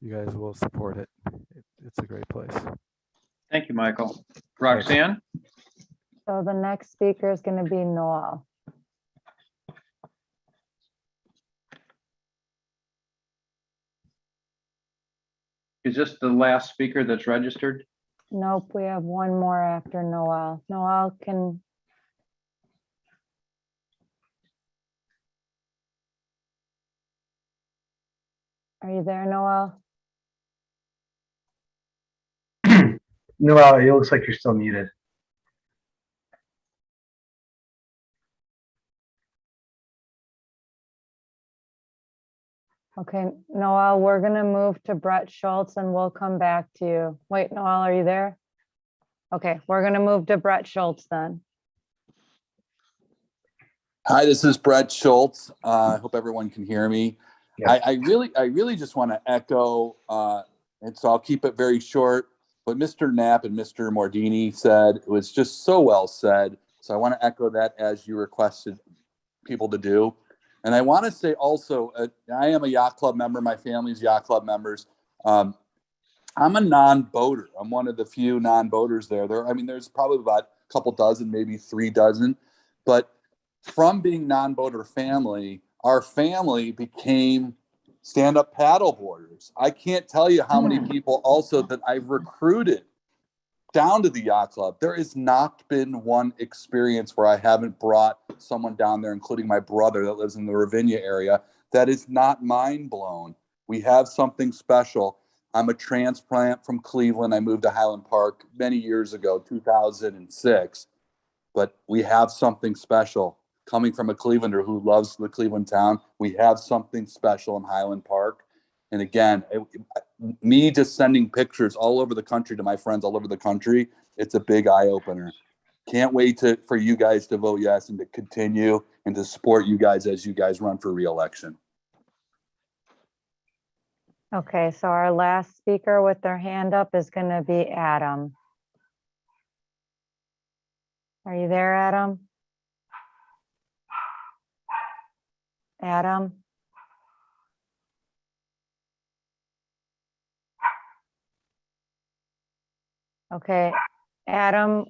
you guys will support it. It's a great place. Thank you, Michael. Roxanne? So the next speaker is going to be Noel. Is this the last speaker that's registered? Nope, we have one more after Noel. Noel can. Are you there, Noel? Noel, it looks like you're still muted. Okay, Noel, we're going to move to Brett Schultz and we'll come back to you. Wait, Noel, are you there? Okay, we're going to move to Brett Schultz then. Hi, this is Brett Schultz. I hope everyone can hear me. Yes. I really just want to echo, and so I'll keep it very short. What Mr. Knapp and Mr. Mordini said, it was just so well said. So I want to echo that as you requested people to do. And I want to say also, I am a yacht club member. My family's yacht club members. I'm a non-boater. I'm one of the few non-boaters there. There's probably about a couple dozen, maybe 3 dozen. But from being non-boater family, our family became stand-up paddleboarders. I can't tell you how many people also that I've recruited down to the yacht club. There has not been one experience where I haven't brought someone down there, including my brother that lives in the Ravinia area, that is not mind blown. We have something special. I'm a transplant from Cleveland. I moved to Highland Park many years ago, 2006. But we have something special. Coming from a Clevelander who loves the Cleveland town, we have something special in Highland Park. And again, me just sending pictures all over the country to my friends all over the country, it's a big eye opener. Can't wait for you guys to vote yes and to continue and to support you guys as you guys run for re-election. Okay, so our last speaker with their hand up is going to be Adam. Are you there, Adam? Adam? Okay, Adam,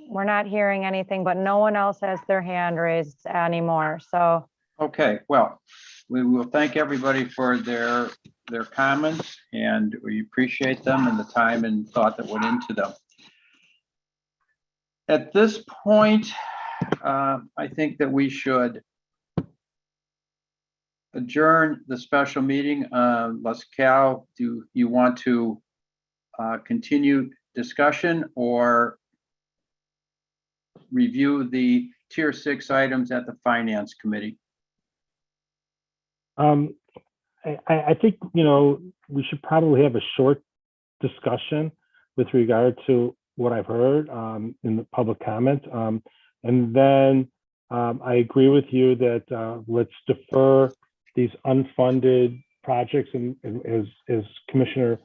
we're not hearing anything, but no one else has their hand raised anymore, so. Okay, well, we will thank everybody for their comments and we appreciate them and the time and thought that went into them. At this point, I think that we should adjourn the special meeting. Cal, do you want to continue discussion or review the tier 6 items at the finance committee? I think, we should probably have a short discussion with regard to what I've heard in the public comment. And then I agree with you that let's defer these unfunded projects. And as Commissioner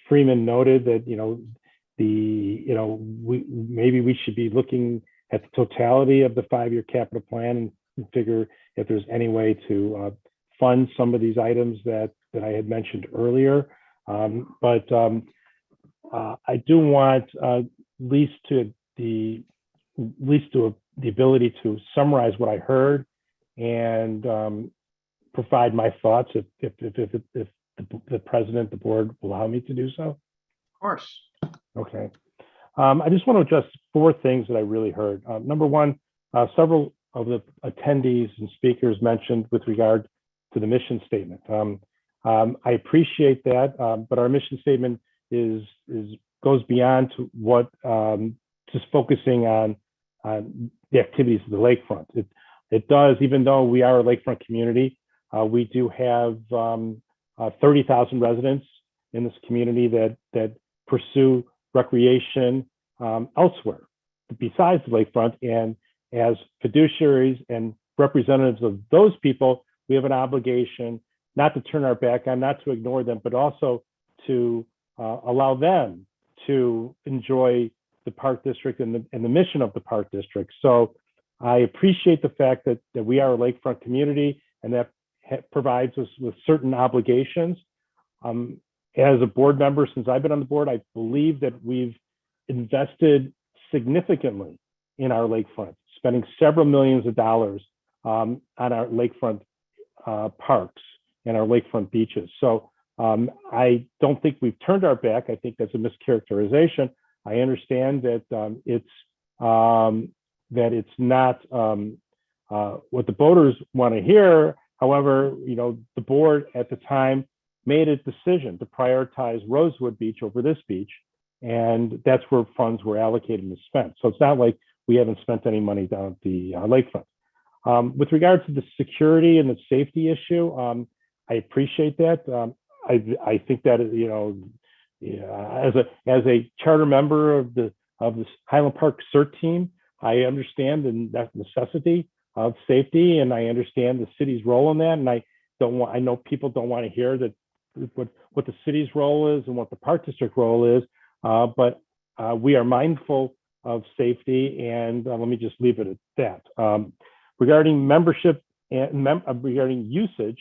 Freeman noted that, maybe we should be looking at the totality of the 5-year capital plan and figure if there's any way to fund some of these items that I had mentioned earlier. But I do want at least the ability to summarize what I heard and provide my thoughts if the president, the board will allow me to do so. Of course. Okay. I just want to address 4 things that I really heard. Number one, several of the attendees and speakers mentioned with regard to the mission statement. I appreciate that, but our mission statement goes beyond to what just focusing on the activities of the lakefront. It does, even though we are a lakefront community, we do have 30,000 residents in this community that pursue recreation elsewhere besides the lakefront. And as fiduciaries and representatives of those people, we have an obligation not to turn our back on, not to ignore them, but also to allow them to enjoy the park district and the mission of the park district. So I appreciate the fact that we are a lakefront community and that provides us with certain obligations. As a board member, since I've been on the board, I believe that we've invested significantly in our lakefront, spending several millions of dollars on our lakefront parks and our lakefront beaches. So I don't think we've turned our back. I think that's a mischaracterization. I understand that it's not what the voters want to hear. However, the board at the time made a decision to prioritize Rosewood Beach over this beach, and that's where funds were allocated and spent. So it's not like we haven't spent any money down at the lakefront. With regard to the security and the safety issue, I appreciate that. I think that as a charter member of this Highland Park CERT team, I understand the necessity of safety, and I understand the city's role in that. And I know people don't want to hear that what the city's role is and what the park district role is, but we are mindful of safety, and let me just leave it at that. Regarding membership and regarding usage,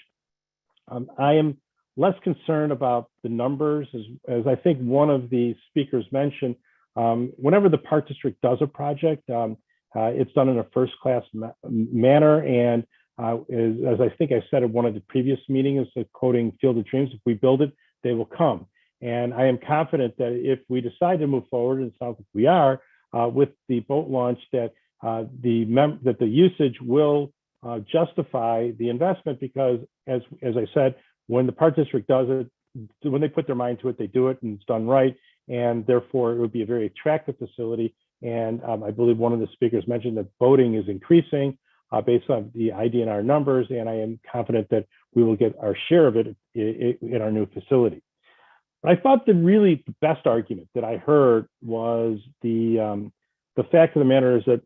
I am less concerned about the numbers, as I think one of the speakers mentioned. Whenever the park district does a project, it's done in a first-class manner, and as I think I said at one of the previous meetings, quoting Field of Dreams, if we build it, they will come. And I am confident that if we decide to move forward, and it sounds like we are, with the boat launch, that the usage will justify the investment, because as I said, when the park district does it, when they put their mind to it, they do it and it's done right, and therefore it would be a very attractive facility. And I believe one of the speakers mentioned that boating is increasing based on the IDNR numbers, and I am confident that we will get our share of it in our new facility. I thought that really the best argument that I heard was the fact of the matter is that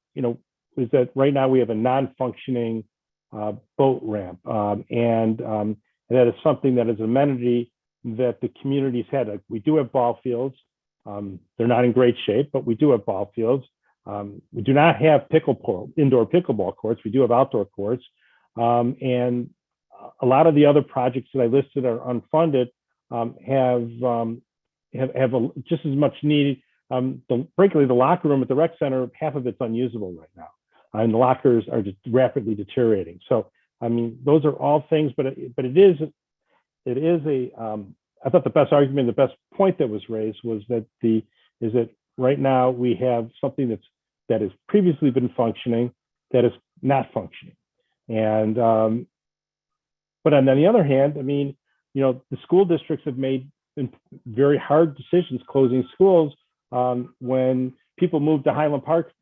right now we have a non-functioning boat ramp, and that is something that is an amenity that the community's had. Like, we do have ball fields. They're not in great shape, but we do have ball fields. We do not have indoor pickleball courts. We do have outdoor courts. And a lot of the other projects that I listed are unfunded, have just as much need. Frankly, the locker room at the rec center, half of it's unusable right now. And the lockers are just rapidly deteriorating. So, I mean, those are all things, but it is I thought the best argument, the best point that was raised was that right now we have something that has previously been functioning that is not functioning. And but on the other hand, I mean, the school districts have made very hard decisions closing schools. When people moved to Highland Park,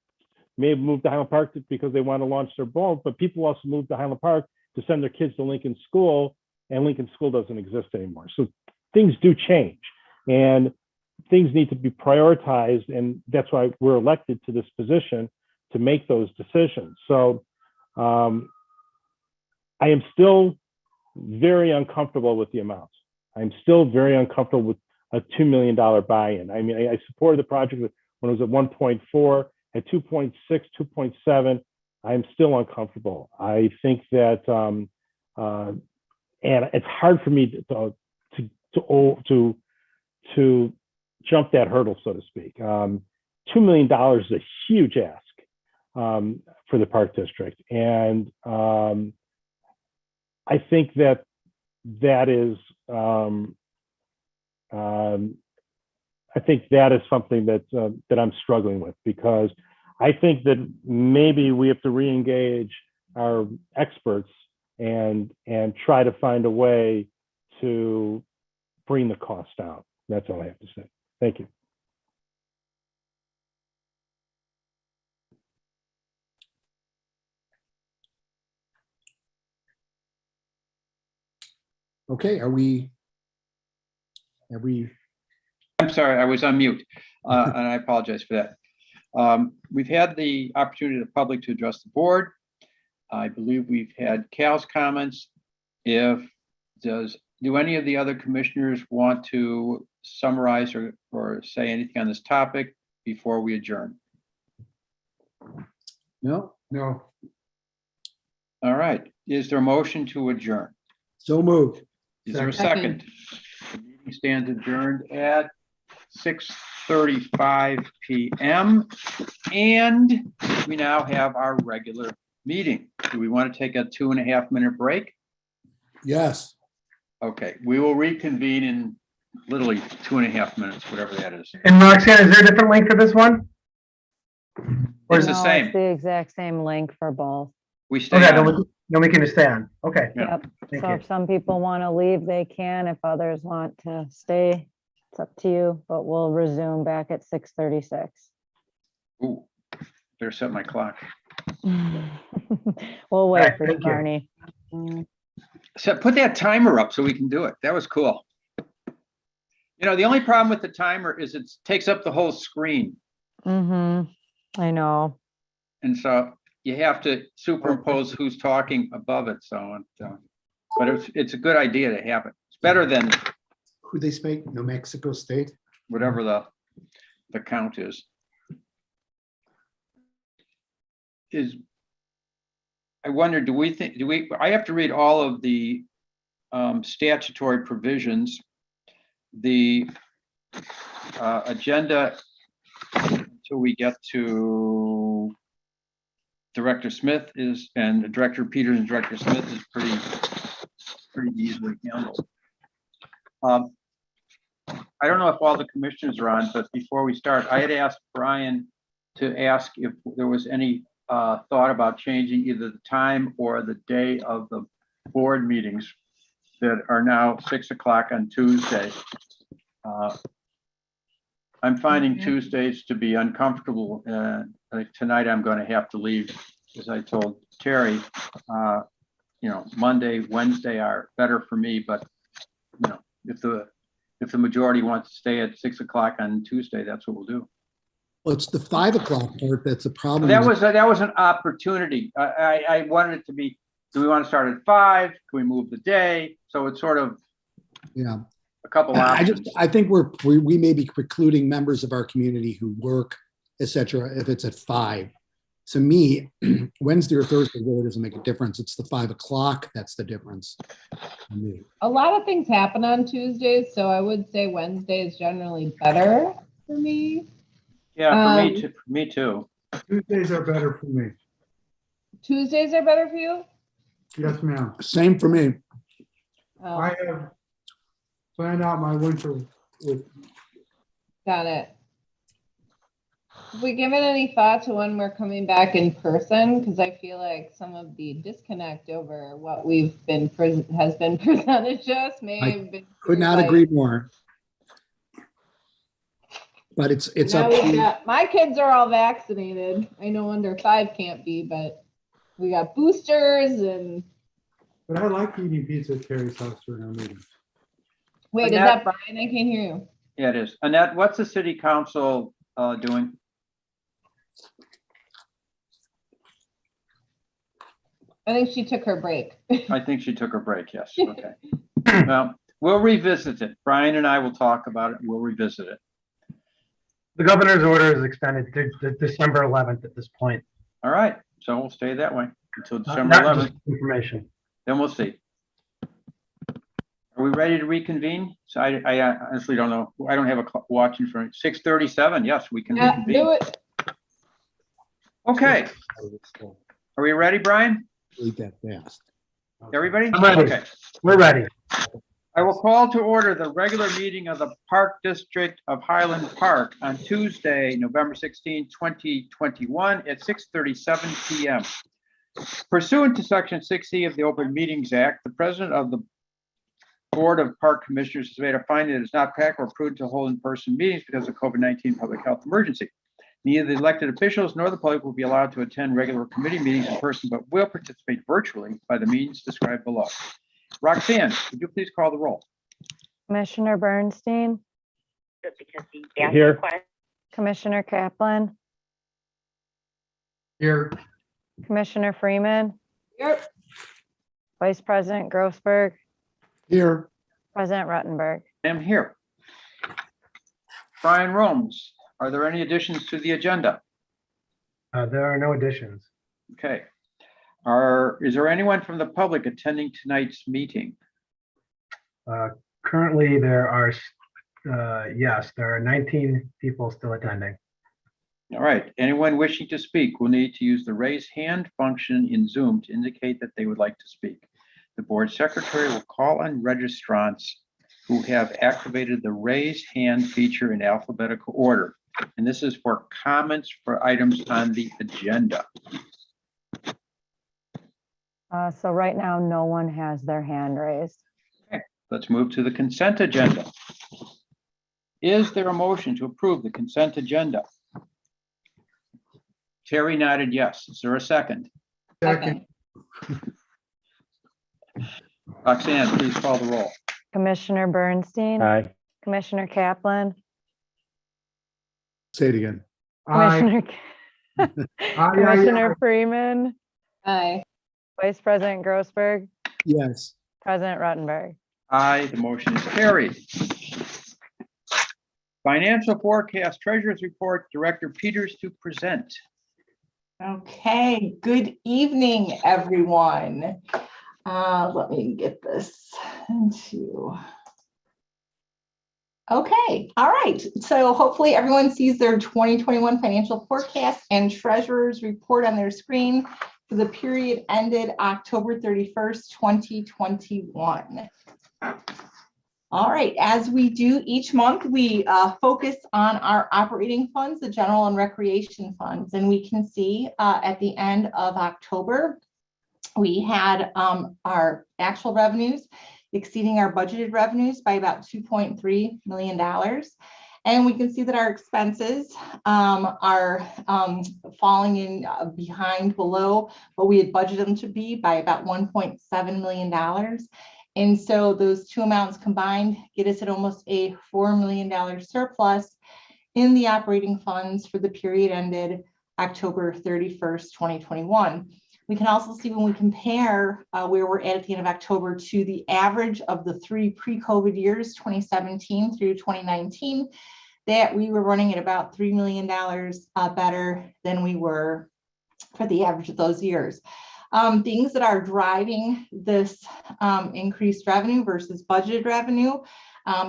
may have moved to Highland Park because they want to launch their boat, but people also moved to Highland Park to send their kids to Lincoln School, and Lincoln School doesn't exist anymore. So things do change, and things need to be prioritized, and that's why we're elected to this position to make those decisions. So I am still very uncomfortable with the amounts. I'm still very uncomfortable with a $2 million buy-in. I mean, I supported the project when it was at 1.4, at 2.6, 2.7, I'm still uncomfortable. I think that, and it's hard for me to jump that hurdle, so to speak. $2 million is a huge ask for the park district, and I think that is I think that is something that I'm struggling with, because I think that maybe we have to re-engage our experts and try to find a way to bring the cost down. That's all I have to say. Thank you. Okay, have we? I'm sorry, I was on mute, and I apologize for that. We've had the opportunity of the public to address the board. I believe we've had Cal's comments. Do any of the other commissioners want to summarize or say anything on this topic before we adjourn? No. No. All right. Is there a motion to adjourn? So moved. Is there a second? The meeting stands adjourned at 6:35 p.m. And we now have our regular meeting. Do we want to take a 2.5-minute break? Yes. Okay, we will reconvene in literally 2.5 minutes, whatever that is. And Roxanne, is there a different link for this one? Or It's is the No, same. It's the exact same link for both. We stay Okay, on. then we can just stay on. Okay. Yep. Thank So you. if some people want to leave, they can. If others want to stay, it's up to you, but we'll resume back at 6:36. Ooh, better set my clock. We'll wait right, for you, thank you. Barney. So put that timer up so we can do it. That was cool. You know, the only problem with the timer is it takes up the whole screen. I know. And so you have to superimpose who's talking above it. So, but it's a good idea to have it. It's better than Who they speak? New Mexico State? whatever the count is. I wonder, I have to read all of the statutory provisions. The agenda until we get to Director Smith and Director Peters and Director Smith is pretty easily handled. I don't know if all the commissioners are on, but before we start, I had asked Brian to ask if there was any thought about changing either the time or the day of the board meetings that are now 6 o'clock on Tuesday. I'm finding Tuesdays to be uncomfortable. Like tonight, I'm going to have to leave, as I told Terry. You know, Monday, Wednesday are better for me, but you know, if the majority wants to stay at 6 o'clock on Tuesday, that's what we'll do. Well, it's the 5 o'clock part that's a problem. That was an opportunity. I wanted it to be. Do we want to start at 5? Can we move the day? So it's sort of a couple options. I think we may be precluding members of our community who work, etc. if it's at 5. To me, Wednesday or Thursday really doesn't make a difference. It's the 5 o'clock that's the difference for me. A lot of things happen on Tuesdays, so I would say Wednesday is generally better for me. Yeah, for me too. Tuesdays are better for me. Tuesdays are better for you? Yes, ma'am. Same for me. Oh, I have planned out my winter with. got it. Have we given any thought to when we're coming back in person? Because I feel like some of the disconnect over what has been presented to us may have been. Could not agree more. But it's Now up to you. my kids are all vaccinated. I know under 5 can't be, but we got boosters and. But I like eating pizza at Terry's house during our meetings. Wait, is that Brian? I can't hear you. Yeah, it is. Annette, what's the city council doing? I think she took her break. I think she took her break, yes. Okay. Well, we'll revisit it. Brian and I will talk about it. We'll revisit it. The governor's order is extended to December 11th at this point. All right, so we'll stay that way until December Not 11th. just information. Then we'll see. Are we ready to reconvene? So I honestly don't know. I don't have a watch in front. 6:37. Yes, we can Yeah, reconvene. do it. Okay. Are we ready, Brian? Read that fast. Everybody? I'm ready. Okay. We're ready. I will call to order the regular meeting of the Park District of Highland Park on Tuesday, November 16, 2021 at 6:37 p.m. Pursuant to Section 60 of the Open Meetings Act, the President of the Board of Park Commissioners has made a finding that it's not practical or prudent to hold in-person meetings because of COVID-19 public health emergency. Neither the elected officials nor the public will be allowed to attend regular committee meetings in person, but will participate virtually by the means described below. Roxanne, would you please call the roll? Commissioner Bernstein, Here. Commissioner Kaplan, Here. Commissioner Freeman, Yep. Vice President Grossberg, Here. President Ruttenberg. I am here. Brian Romes, are there any additions to the agenda? There are no additions. Okay. Is there anyone from the public attending tonight's meeting? Currently, there are, yes, there are 19 people still attending. All right. Anyone wishing to speak will need to use the raise hand function in Zoom to indicate that they would like to speak. The board secretary will call on registrants who have activated the raise hand feature in alphabetical order. And this is for comments for items on the agenda. So right now, no one has their hand raised. Okay, let's move to the consent agenda. Is there a motion to approve the consent agenda? Terry nodded yes. Is there a second? Second. Roxanne, please call the roll. Commissioner Bernstein, Aye. Commissioner Kaplan, Say it again. Aye. Commissioner, Aye, Commissioner Freeman, Aye. Vice President Grossberg, Yes. President Ruttenberg. Aye, the motion is carried. Financial forecast, treasurer's report, Director Peters to present. Okay, good evening, everyone. Let me get this into. Okay, all right. So hopefully everyone sees their 2021 financial forecast and treasurer's report on their screen for the period ended October 31st, 2021. All right, as we do each month, we focus on our operating funds, the general and recreation funds, and we can see at the end of October, we had our actual revenues exceeding our budgeted revenues by about $2.3 million. And we can see that our expenses are falling in behind below what we had budgeted them to be by about $1.7 million. And so those two amounts combined get us at almost a $4 million surplus in the operating funds for the period ended October 31st, 2021. We can also see when we compare where we're at the end of October to the average of the three pre-COVID years, 2017 through 2019, that we were running at about $3 million better than we were for the average of those years. Things that are driving this increased revenue versus budgeted revenue.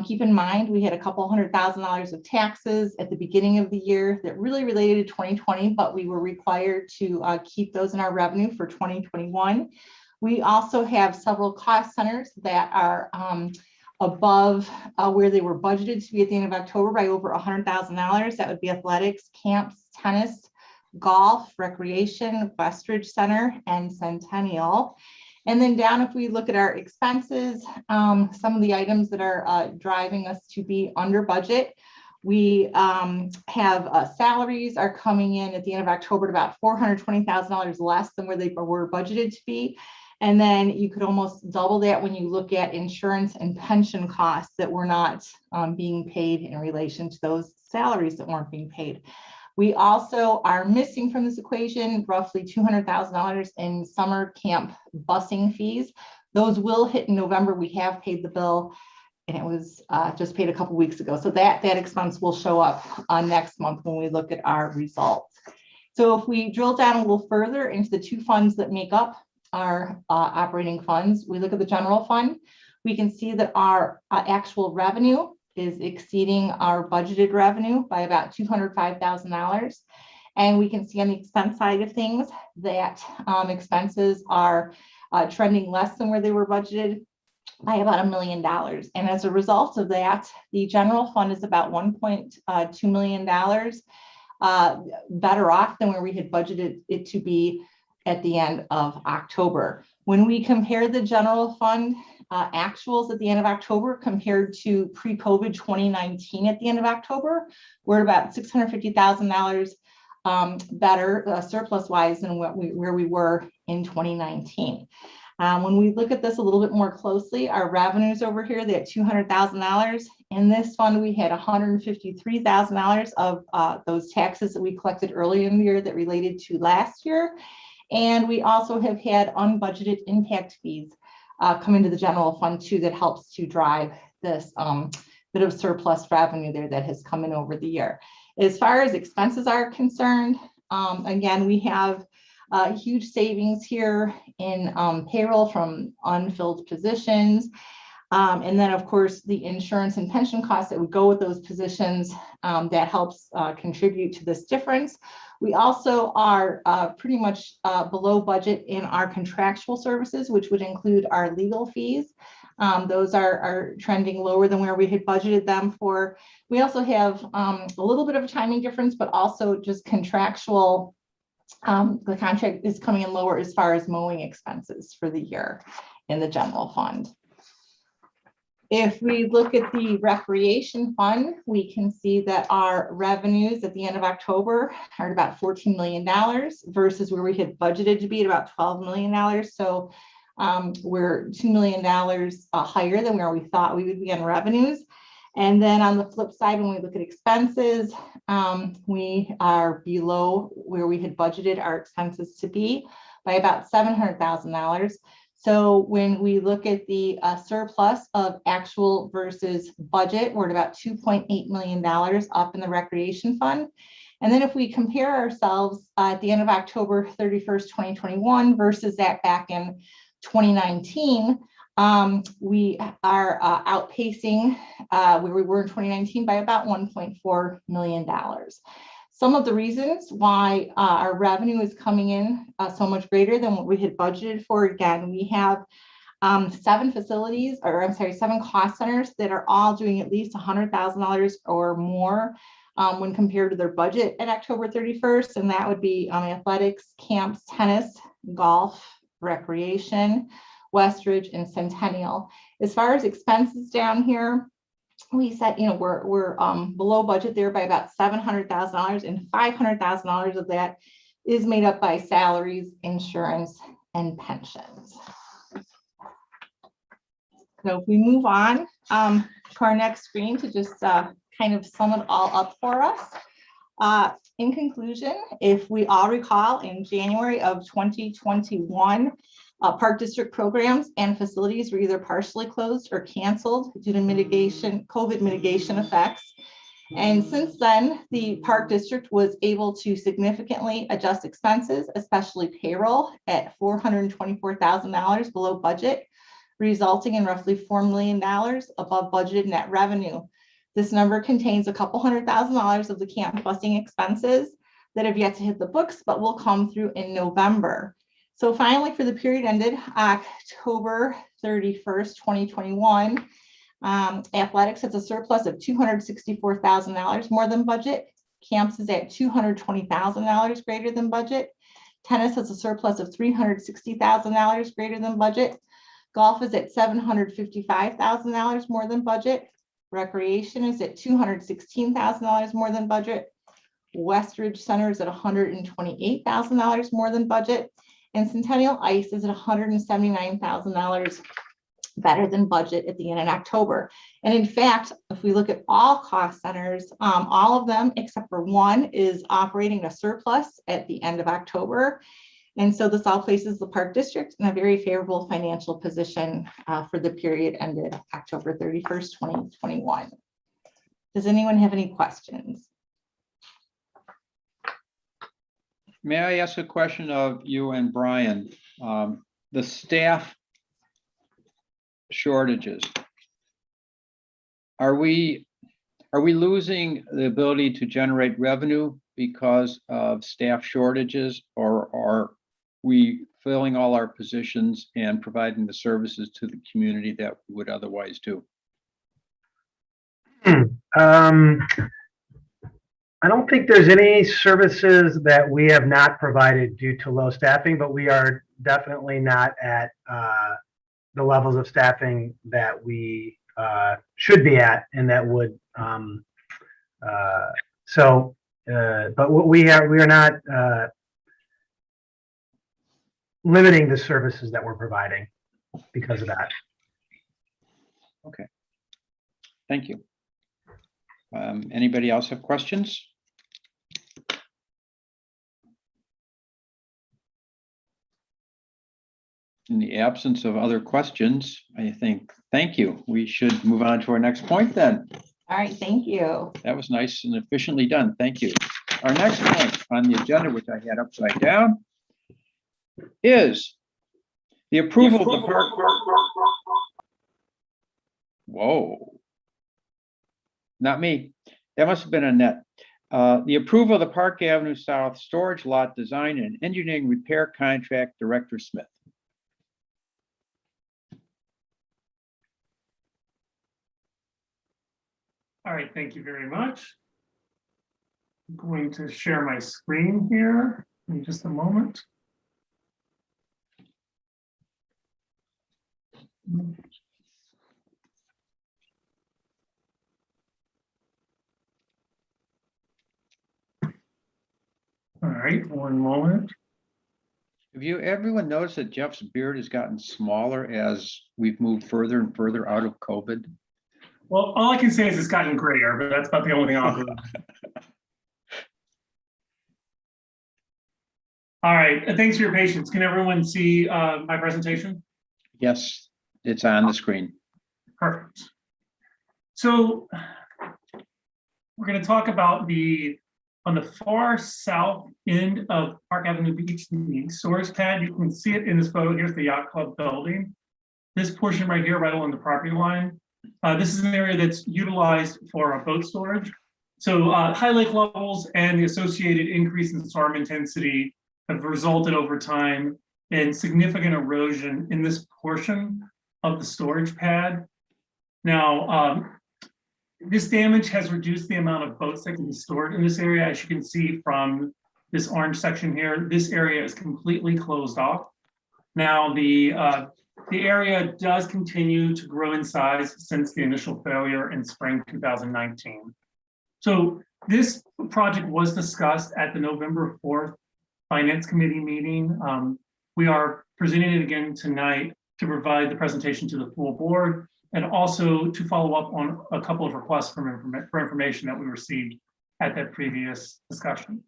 Keep in mind, we had a couple $100,000 of taxes at the beginning of the year that really related to 2020, but we were required to keep those in our revenue for 2021. We also have several cost centers that are above where they were budgeted to be at the end of October by over $100,000. That would be athletics, camps, tennis, golf, recreation, Westridge Center, and Centennial. And then down, if we look at our expenses, some of the items that are driving us to be under budget, we have salaries are coming in at the end of October at about $420,000 less than where they were budgeted to be. And then you could almost double that when you look at insurance and pension costs that were not being paid in relation to those salaries that weren't being paid. We also are missing from this equation roughly $200,000 in summer camp busing fees. Those will hit in November. We have paid the bill. and it was just paid a couple weeks ago. So that expense will show up next month when we look at our results. So if we drill down a little further into the two funds that make up our operating funds, we look at the general fund, we can see that our actual revenue is exceeding our budgeted revenue by about $205,000. And we can see on the expense side of things that expenses are trending less than where they were budgeted by about $1 million. And as a result of that, the general fund is about $1.2 million better off than where we had budgeted it to be at the end of October. When we compare the general fund actuals at the end of October compared to pre-COVID 2019 at the end of October, we're about $650,000 better surplus-wise than where we were in 2019. When we look at this a little bit more closely, our revenues over here, they had $200,000. In this fund, we had $153,000 of those taxes that we collected earlier in the year that related to last year. And we also have had unbudgeted impact fees come into the general fund too, that helps to drive this bit of surplus revenue there that has come in over the year. As far as expenses are concerned, again, we have huge savings here in payroll from unfilled positions. And then, of course, the insurance and pension costs that would go with those positions, that helps contribute to this difference. We also are pretty much below budget in our contractual services, which would include our legal fees. Those are trending lower than where we had budgeted them for. We also have a little bit of a timing difference, but also just contractual. The contract is coming in lower as far as mowing expenses for the year in the general fund. If we look at the recreation fund, we can see that our revenues at the end of October are about $14 million versus where we had budgeted to be at about $12 million. So we're $2 million higher than where we thought we would be on revenues. And then on the flip side, when we look at expenses, we are below where we had budgeted our expenses to be by about $700,000. So when we look at the surplus of actual versus budget, we're at about $2.8 million up in the recreation fund. And then if we compare ourselves at the end of October 31st, 2021 versus that back in 2019, we are outpacing where we were in 2019 by about $1.4 million. Some of the reasons why our revenue is coming in so much greater than what we had budgeted for, again, we have 7 cost centers that are all doing at least $100,000 or more when compared to their budget at October 31st. And that would be athletics, camps, tennis, golf, recreation, Westridge, and Centennial. As far as expenses down here, we said, we're below budget there by about $700,000, and $500,000 of that is made up by salaries, insurance, and pensions. So if we move on to our next screen to just kind of sum it all up for us. In conclusion, if we all recall, in January of 2021, Park District programs and facilities were either partially closed or canceled due to COVID mitigation effects. And since then, the Park District was able to significantly adjust expenses, especially payroll, at $424,000 below budget, resulting in roughly $4 million above budgeted net revenue. This number contains a couple $100,000 of the camp busing expenses that have yet to hit the books, but will come through in November. So finally, for the period ended October 31st, 2021, athletics has a surplus of $264,000 more than budget. Camps is at $220,000 greater than budget. Tennis has a surplus of $360,000 greater than budget. Golf is at $755,000 more than budget. Recreation is at $216,000 more than budget. Westridge Center is at $128,000 more than budget. And Centennial Ice is at $179,000 better than budget at the end of October. And in fact, if we look at all cost centers, all of them except for one is operating a surplus at the end of October. And so this all places the Park District in a very favorable financial position for the period ended October 31st, 2021. Does anyone have any questions? May I ask a question of you and Brian? The staff shortages. Are we losing the ability to generate revenue because of staff shortages, or are we filling all our positions and providing the services to the community that we would otherwise do? I don't think there's any services that we have not provided due to low staffing, but we are definitely not at the levels of staffing that we should be at, and that would. But what we are not limiting the services that we're providing because of that. Okay. Thank you. Anybody else have questions? In the absence of other questions, I think, thank you. We should move on to our next point then. All right, thank you. That was nice and efficiently done. Thank you. Our next point on the agenda, which I had upside down, is the approval of the park. Whoa. Not me. That must have been Annette. The approval of the Park Avenue South storage lot design and engineering repair contract, Director Smith. All right, thank you very much. I'm going to share my screen here in just a moment. All right, one moment. Have everyone noticed that Jeff's beard has gotten smaller as we've moved further and further out of COVID? Well, all I can say is it's gotten grayer, but that's about the only thing I'll do. All right, thanks for your patience. Can everyone see my presentation? Yes, it's on the screen. Perfect. So we're going to talk about on the far south end of Park Avenue Beach, the storage pad. You can see it in this photo. Here's the Yacht Club building. This portion right here, right along the property line. This is an area that's utilized for boat storage. So high lake levels and the associated increase in storm intensity have resulted over time in significant erosion in this portion of the storage pad. Now, this damage has reduced the amount of boats that can be stored in this area. As you can see from this orange section here, this area is completely closed off. Now, the area does continue to grow in size since the initial failure in spring 2019. So this project was discussed at the November 4th Finance Committee meeting. We are presenting it again tonight to provide the presentation to the full board and also to follow up on a couple of requests for information that we received at that previous discussion.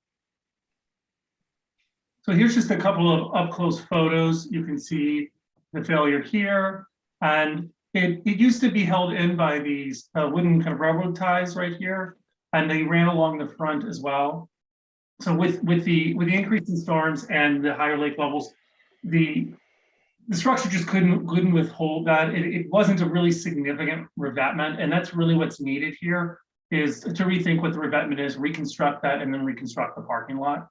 So here's just a couple of up-close photos. You can see the failure here. And it used to be held in by these wooden kind of railroad ties right here, and they ran along the front as well. So with the increase in storms and the higher lake levels, the structure just couldn't withhold that. It wasn't a really significant revetment, and that's really what's needed here, is to rethink what the revetment is, reconstruct that, and then reconstruct the parking lot.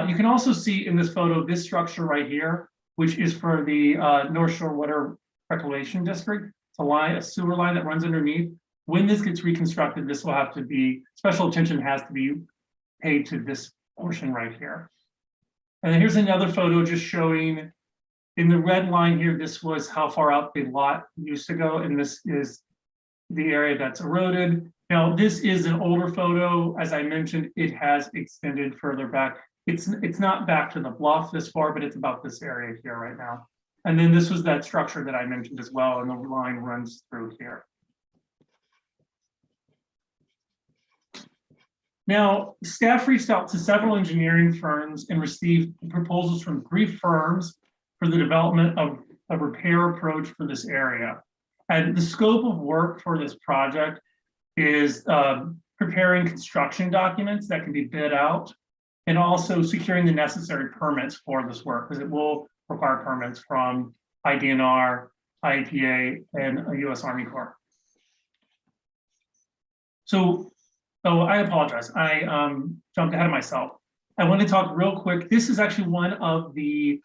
You can also see in this photo this structure right here, which is for the North Shore Water Reclamation District. It's a sewer line that runs underneath. When this gets reconstructed, this will have to be, special attention has to be paid to this portion right here. And then here's another photo just showing in the red line here, this was how far out the lot used to go, and this is the area that's eroded. Now, this is an older photo. As I mentioned, it has extended further back. It's not back to the bluff this far, but it's about this area here right now. And then this was that structure that I mentioned as well, and the line runs through here. Now, staff reached out to several engineering firms and received proposals from 3 firms for the development of a repair approach for this area. And the scope of work for this project is preparing construction documents that can be bid out, and also securing the necessary permits for this work, because it will require permits from IDNR, IEPA, and a U.S. Army Corps. So, I apologize. I jumped ahead of myself. I want to talk real quick. This is actually one of the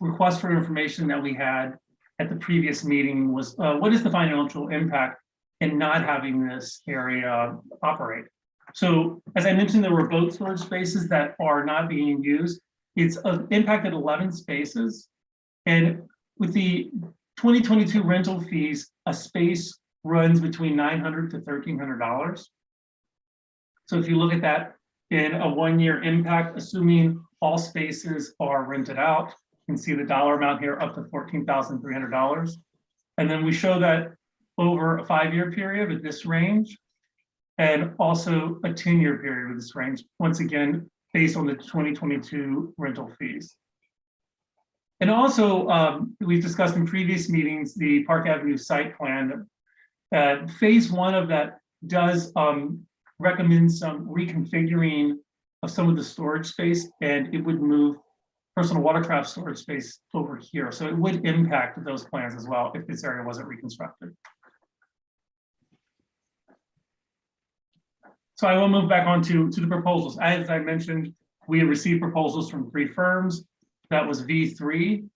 requests for information that we had at the previous meeting was, what is the financial impact in not having this area operate? So as I mentioned, there were boat storage spaces that are not being used. It's impacted 11 spaces. And with the 2022 rental fees, a space runs between $900 to $1,300. So if you look at that in a 1-year impact, assuming all spaces are rented out, you can see the dollar amount here up to $14,300. And then we show that over a 5-year period with this range, and also a 10-year period with this range, once again, based on the 2022 rental fees. And also, we've discussed in previous meetings, the Park Avenue site plan. Phase 1 of that does recommend some reconfiguring of some of the storage space, and it would move personal watercraft storage space over here. So it would impact those plans as well if this area wasn't reconstructed. So I will move back on to the proposals. As I mentioned, we have received proposals from 3 firms. That was V3,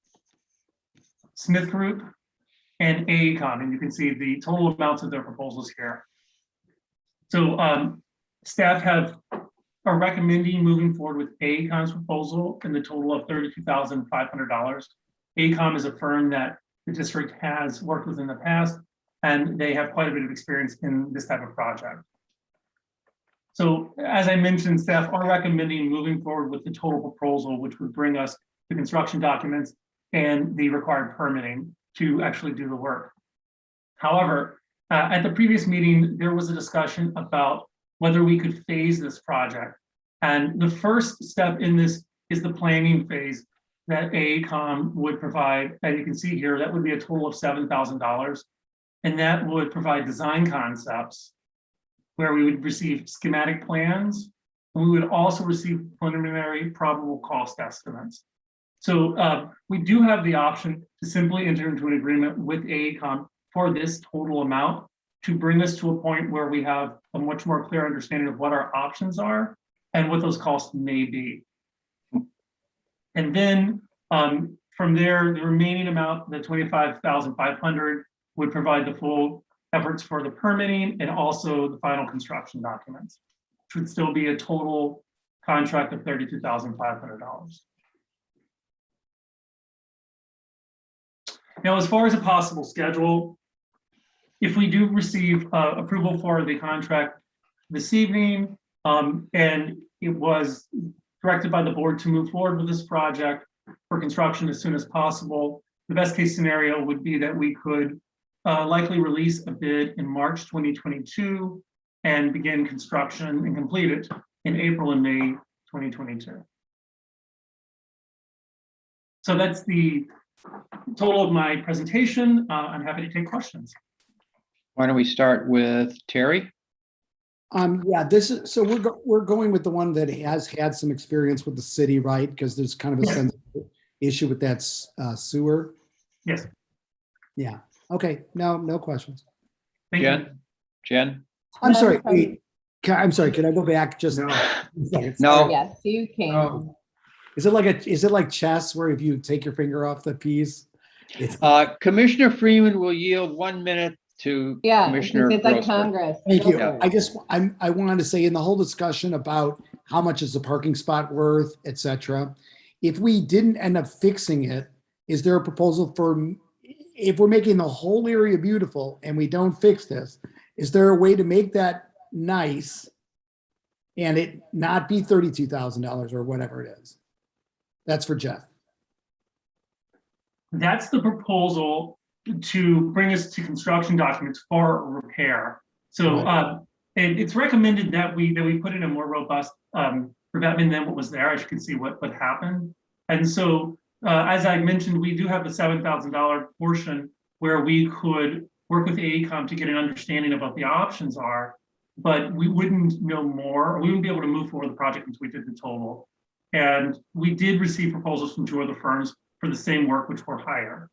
Smith Group, and AECOM. And you can see the total amounts of their proposals here. So staff are recommending moving forward with AECOM's proposal in the total of $32,500. AECOM is a firm that the district has worked with in the past, and they have quite a bit of experience in this type of project. So as I mentioned, staff are recommending moving forward with the total proposal, which would bring us the construction documents and the required permitting to actually do the work. However, at the previous meeting, there was a discussion about whether we could phase this project. And the first step in this is the planning phase that AECOM would provide. And you can see here, that would be a total of $7,000. And that would provide design concepts where we would receive schematic plans, and we would also receive preliminary probable cost estimates. So we do have the option to simply enter into an agreement with AECOM for this total amount to bring us to a point where we have a much more clear understanding of what our options are and what those costs may be. And then from there, the remaining amount, the $25,500, would provide the full efforts for the permitting and also the final construction documents, which would still be a total contract of $32,500. Now, as far as a possible schedule, if we do receive approval for the contract this evening, and it was directed by the board to move forward with this project for construction as soon as possible, the best case scenario would be that we could likely release a bid in March 2022 and begin construction and complete it in April and May 2022. So that's the total of my presentation. I'm happy to take questions. Why don't we start with Terry? Yeah, this is, so we're going with the one that has had some experience with the city, right? Because there's kind of a sensitive issue with that sewer. Yes. Yeah. Okay. No questions. Jen? I'm sorry. Wait. I'm sorry. Can I go back just? No. Yes, you can. Oh. Is it like chess where if you take your finger off the piece? Commissioner Freeman will yield 1 minute to Commissioner it's like Grossberg. Congress. Thank you. Yeah. I wanted to say in the whole discussion about how much is the parking spot worth, et cetera, if we didn't end up fixing it, is there a proposal for, if we're making the whole area beautiful and we don't fix this, is there a way to make that nice and it not be $32,000 or whatever it is? That's for Jeff. That's the proposal to bring us to construction documents for repair. So And it's recommended that we put in a more robust revetment than what was there, as you can see what happened. And so, as I mentioned, we do have the $7,000 portion where we could work with AECOM to get an understanding of what the options are, but we wouldn't know more, or we wouldn't be able to move forward the project until we did the total. And we did receive proposals from 2 other firms for the same work, which were higher.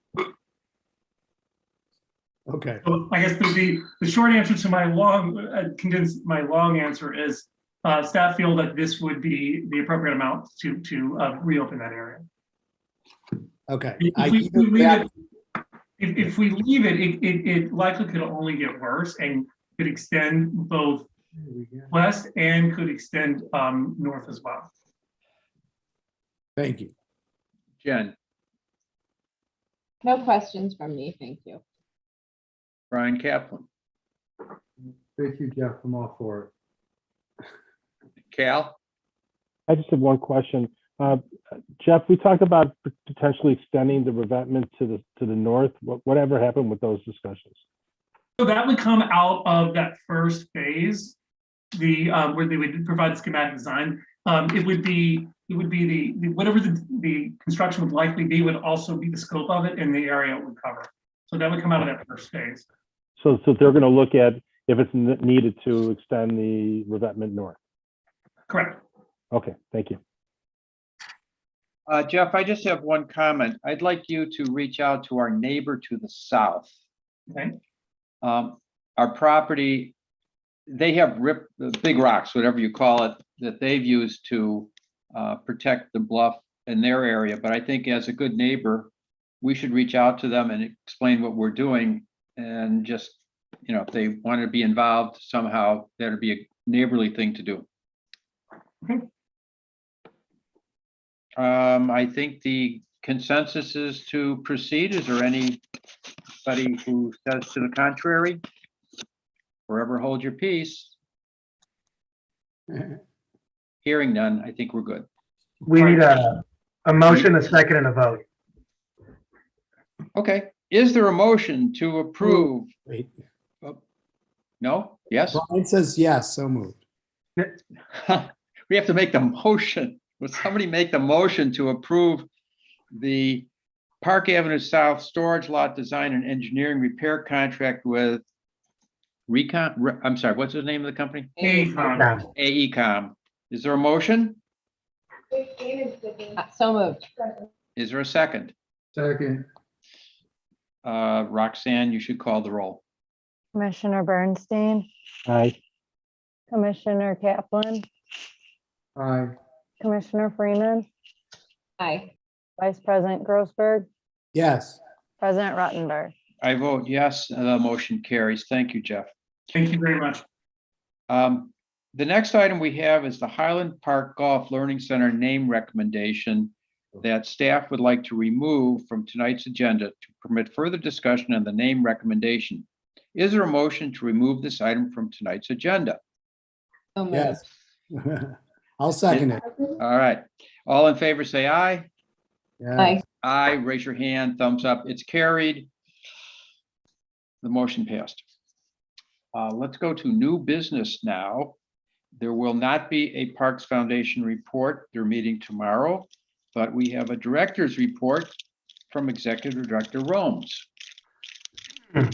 Okay. So I guess the short answer to my condensed long answer is staff feel that this would be the appropriate amount to reopen that area. Okay. If we leave it, it likely could only get worse and could extend both west and could extend north as well. Thank you. Jen, No questions from me, thank you. Brian Kaplan, Thank you, Jeff. I'm all for it. Cal, I just have one question. Jeff, we talked about potentially extending the revetment to the north. Whatever happened with those discussions? So that would come out of that first phase, where they would provide schematic design. It would be the whatever the construction would likely be would also be the scope of it and the area it would cover. So that would come out of that first phase. So they're going to look at if it's needed to extend the revetment north. Correct. Okay, thank you. Jeff, I just have one comment. I'd like you to reach out to our neighbor to the south. Okay. Our property, they have big rocks, whatever you call it, that they've used to protect the bluff in their area. But I think as a good neighbor, we should reach out to them and explain what we're doing, and just, if they want to be involved somehow, that'd be a neighborly thing to do. Okay. I think the consensus is to proceed. Is there anybody who says to the contrary? Forever hold your peace. Hearing none, I think we're good. We need a motion, a second, and a vote. Okay, is there a motion to approve? Wait. No? Yes? Brian says yes, so moved. We have to make the motion. Would somebody make the motion to approve the Park Avenue South Storage Lot Design and Engineering Repair Contract with I'm sorry, what's the name of the company? AECOM. AECOM. Is there a motion? So moved. Is there a second? Second. Roxanne, you should call the roll. Commissioner Bernstein, Aye. Commissioner Kaplan, Aye. Commissioner Freeman, Aye. Vice President Grossberg, Yes. President Ruttenberg. I vote yes, the motion carries. Thank you, Jeff. Thank you very much. The next item we have is the Highland Park Golf Learning Center name recommendation that staff would like to remove from tonight's agenda to permit further discussion on the name recommendation. Is there a motion to remove this item from tonight's agenda? So moved. Yes. I'll second it. All right. All in favor, say aye. Yes. Aye. Aye. Raise your hand. Thumbs up. It's carried. The motion passed. Let's go to new business now. There will not be a Parks Foundation report. They're meeting tomorrow, but we have a director's report from Executive Director Romes.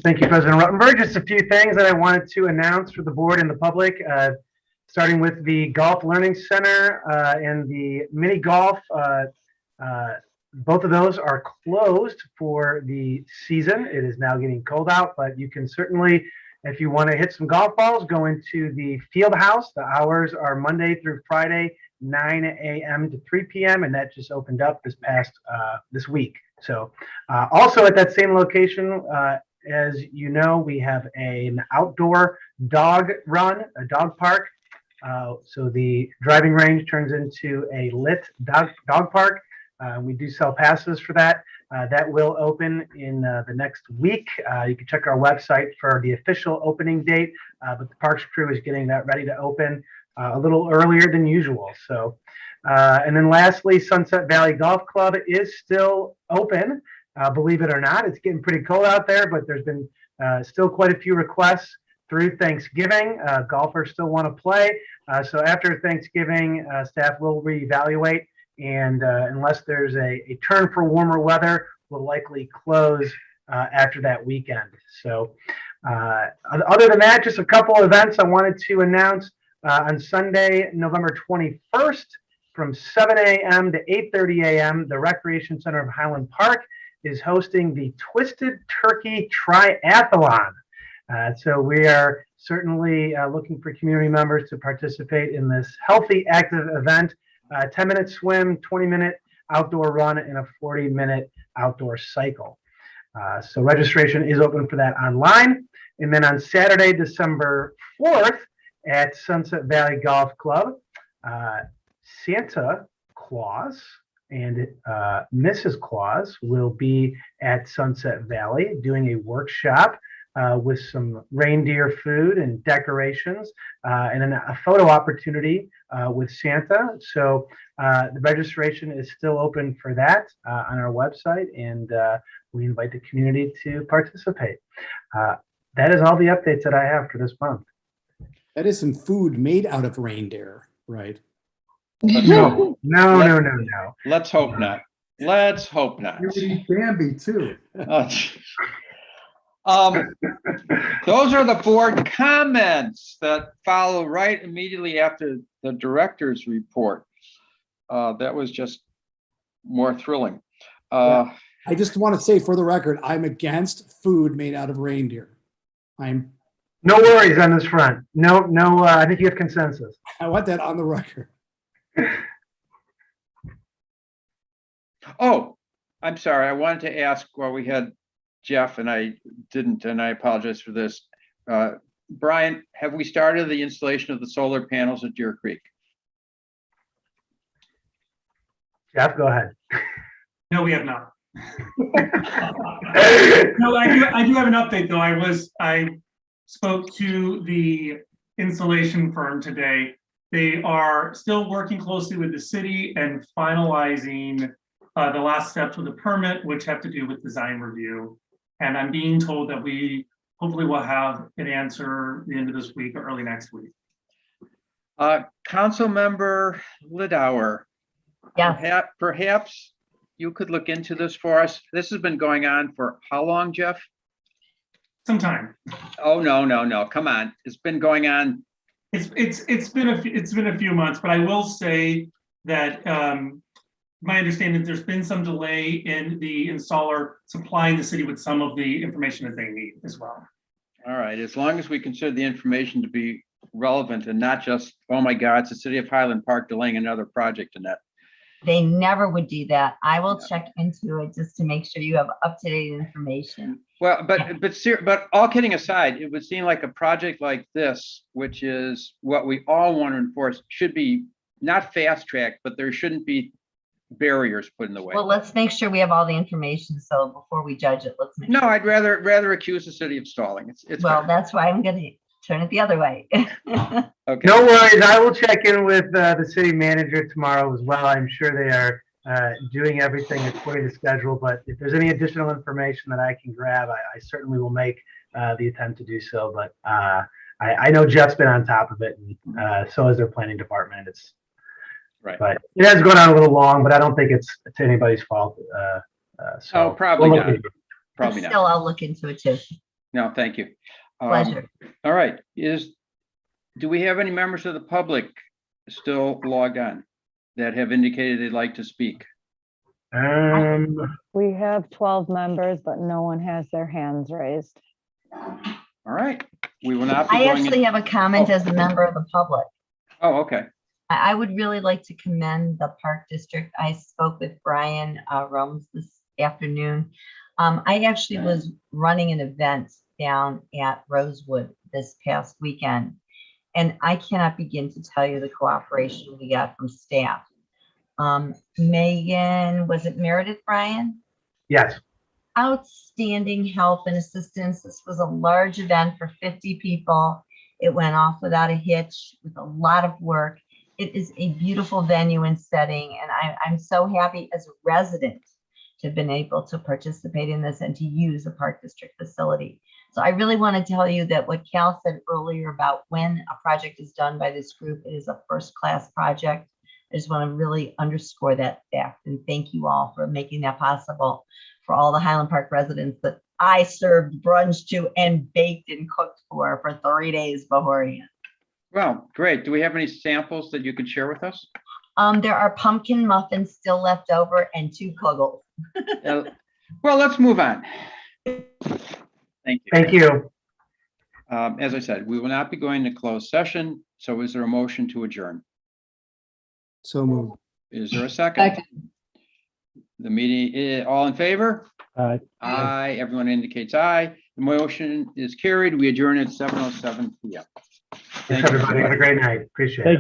Thank you, President Ruttenberg. Just a few things that I wanted to announce for the board and the public, starting with the Golf Learning Center and the mini golf. Both of those are closed for the season. It is now getting cold out, but you can certainly, if you want to hit some golf balls, go into the field house. The hours are Monday through Friday, 9 a.m. to 3 p.m. and that just opened up this week. So also at that same location, as you know, we have an outdoor dog run, a dog park. So the driving range turns into a lit dog park. We do sell passes for that. That will open in the next week. You can check our website for the official opening date, but the Parks crew is getting that ready to open a little earlier than usual. So, and then lastly, Sunset Valley Golf Club is still open. Believe it or not, it's getting pretty cold out there, but there's been still quite a few requests through Thanksgiving. Golfers still want to play. So after Thanksgiving, staff will reevaluate. And unless there's a turn for warmer weather, we'll likely close after that weekend. So other than that, just a couple of events I wanted to announce. On Sunday, November 21st, from 7 a.m. to 8:30 a.m., the Recreation Center of Highland Park is hosting the Twisted Turkey Triathlon. So we are certainly looking for community members to participate in this healthy, active event. 10-minute swim, 20-minute outdoor run, and a 40-minute outdoor cycle. So registration is open for that online. And then on Saturday, December 4th, at Sunset Valley Golf Club, Santa Claus and Mrs. Claus will be at Sunset Valley doing a workshop with some reindeer food and decorations, and then a photo opportunity with Santa. So the registration is still open for that on our website, and we invite the community to participate. That is all the updates that I have for this month. That is some food made out of reindeer, right? No. Let's hope not. Let's hope not. You would eat Bambi too. Those are the board comments that follow right immediately after the director's report. That was just more thrilling. I just want to say for the record, I'm against food made out of reindeer. No worries on this front. No, I think you have consensus. I want that on the record. Oh, I'm sorry. I wanted to ask while we had Jeff, and I didn't, and I apologize for this. Brian, have we started the installation of the solar panels at Deer Creek? Jeff, go ahead. No, we have not. No, I do have an update though. I spoke to the installation firm today. They are still working closely with the city and finalizing the last steps with the permit, which have to do with design review. And I'm being told that we hopefully will have an answer the end of this week or early next week. Council Member Lidauer. Yes. Perhaps you could look into this for us. This has been going on for how long, Jeff? Some time. Oh, no. Come on. It's been going on. It's been a few months, but I will say that my understanding is there's been some delay in the installer supplying the city with some of the information that they need as well. All right, as long as we consider the information to be relevant and not just, oh my God, it's the city of Highland Park delaying another project in that. They never would do that. I will check into it just to make sure you have up-to-date information. Well, but all kidding aside, it would seem like a project like this, which is what we all want to enforce, should be not fast tracked, but there shouldn't be barriers put in the way. Well, let's make sure we have all the information. So before we judge it, let's make No, sure. I'd rather accuse the city of stalling. It's well, fair. that's why I'm going to turn it the other way. Okay. No worries. I will check in with the city manager tomorrow as well. I'm sure they are doing everything according to schedule, but if there's any additional information that I can grab, I certainly will make the attempt to do so. But I know Jeff's been on top of it, and so has their planning department. It's right. But it has gone on a little long, but I don't think it's anybody's fault. So probably we'll not. look into it. Probably not. Still, I'll look into it too. No, thank you. Pleasure. All right. Do we have any members of the public still logged on that have indicated they'd like to speak? We have 12 members, but no one has their hands raised. All right. We will not be I going actually in- have a comment as a member of the public. Oh, okay. I would really like to commend the Park District. I spoke with Brian Romes this afternoon. I actually was running an event down at Rosewood this past weekend, and I cannot begin to tell you the cooperation we got from staff. Megan, was it Meredith, Brian? Yes. Outstanding help and assistance. This was a large event for 50 people. It went off without a hitch with a lot of work. It is a beautiful venue and setting, and I'm so happy as a resident to have been able to participate in this and to use a Park District facility. So I really want to tell you that what Cal said earlier about when a project is done by this group, it is a first-class project. I just want to really underscore that fact and thank you all for making that possible for all the Highland Park residents that I served brunch to and baked and cooked for 3 days beforehand. Well, great. Do we have any samples that you could share with us? There are pumpkin muffins still left over and 2 kugels. Well, let's move on. Thank you. Thank you. As I said, we will not be going to closed session. So is there a motion to adjourn? So moved. Is there a second? The meeting, all in favor? Aye. Aye. Everyone indicates aye. The motion is carried. We adjourn at 7:07 p.m. Thanks, everybody. Have a great night. Appreciate it.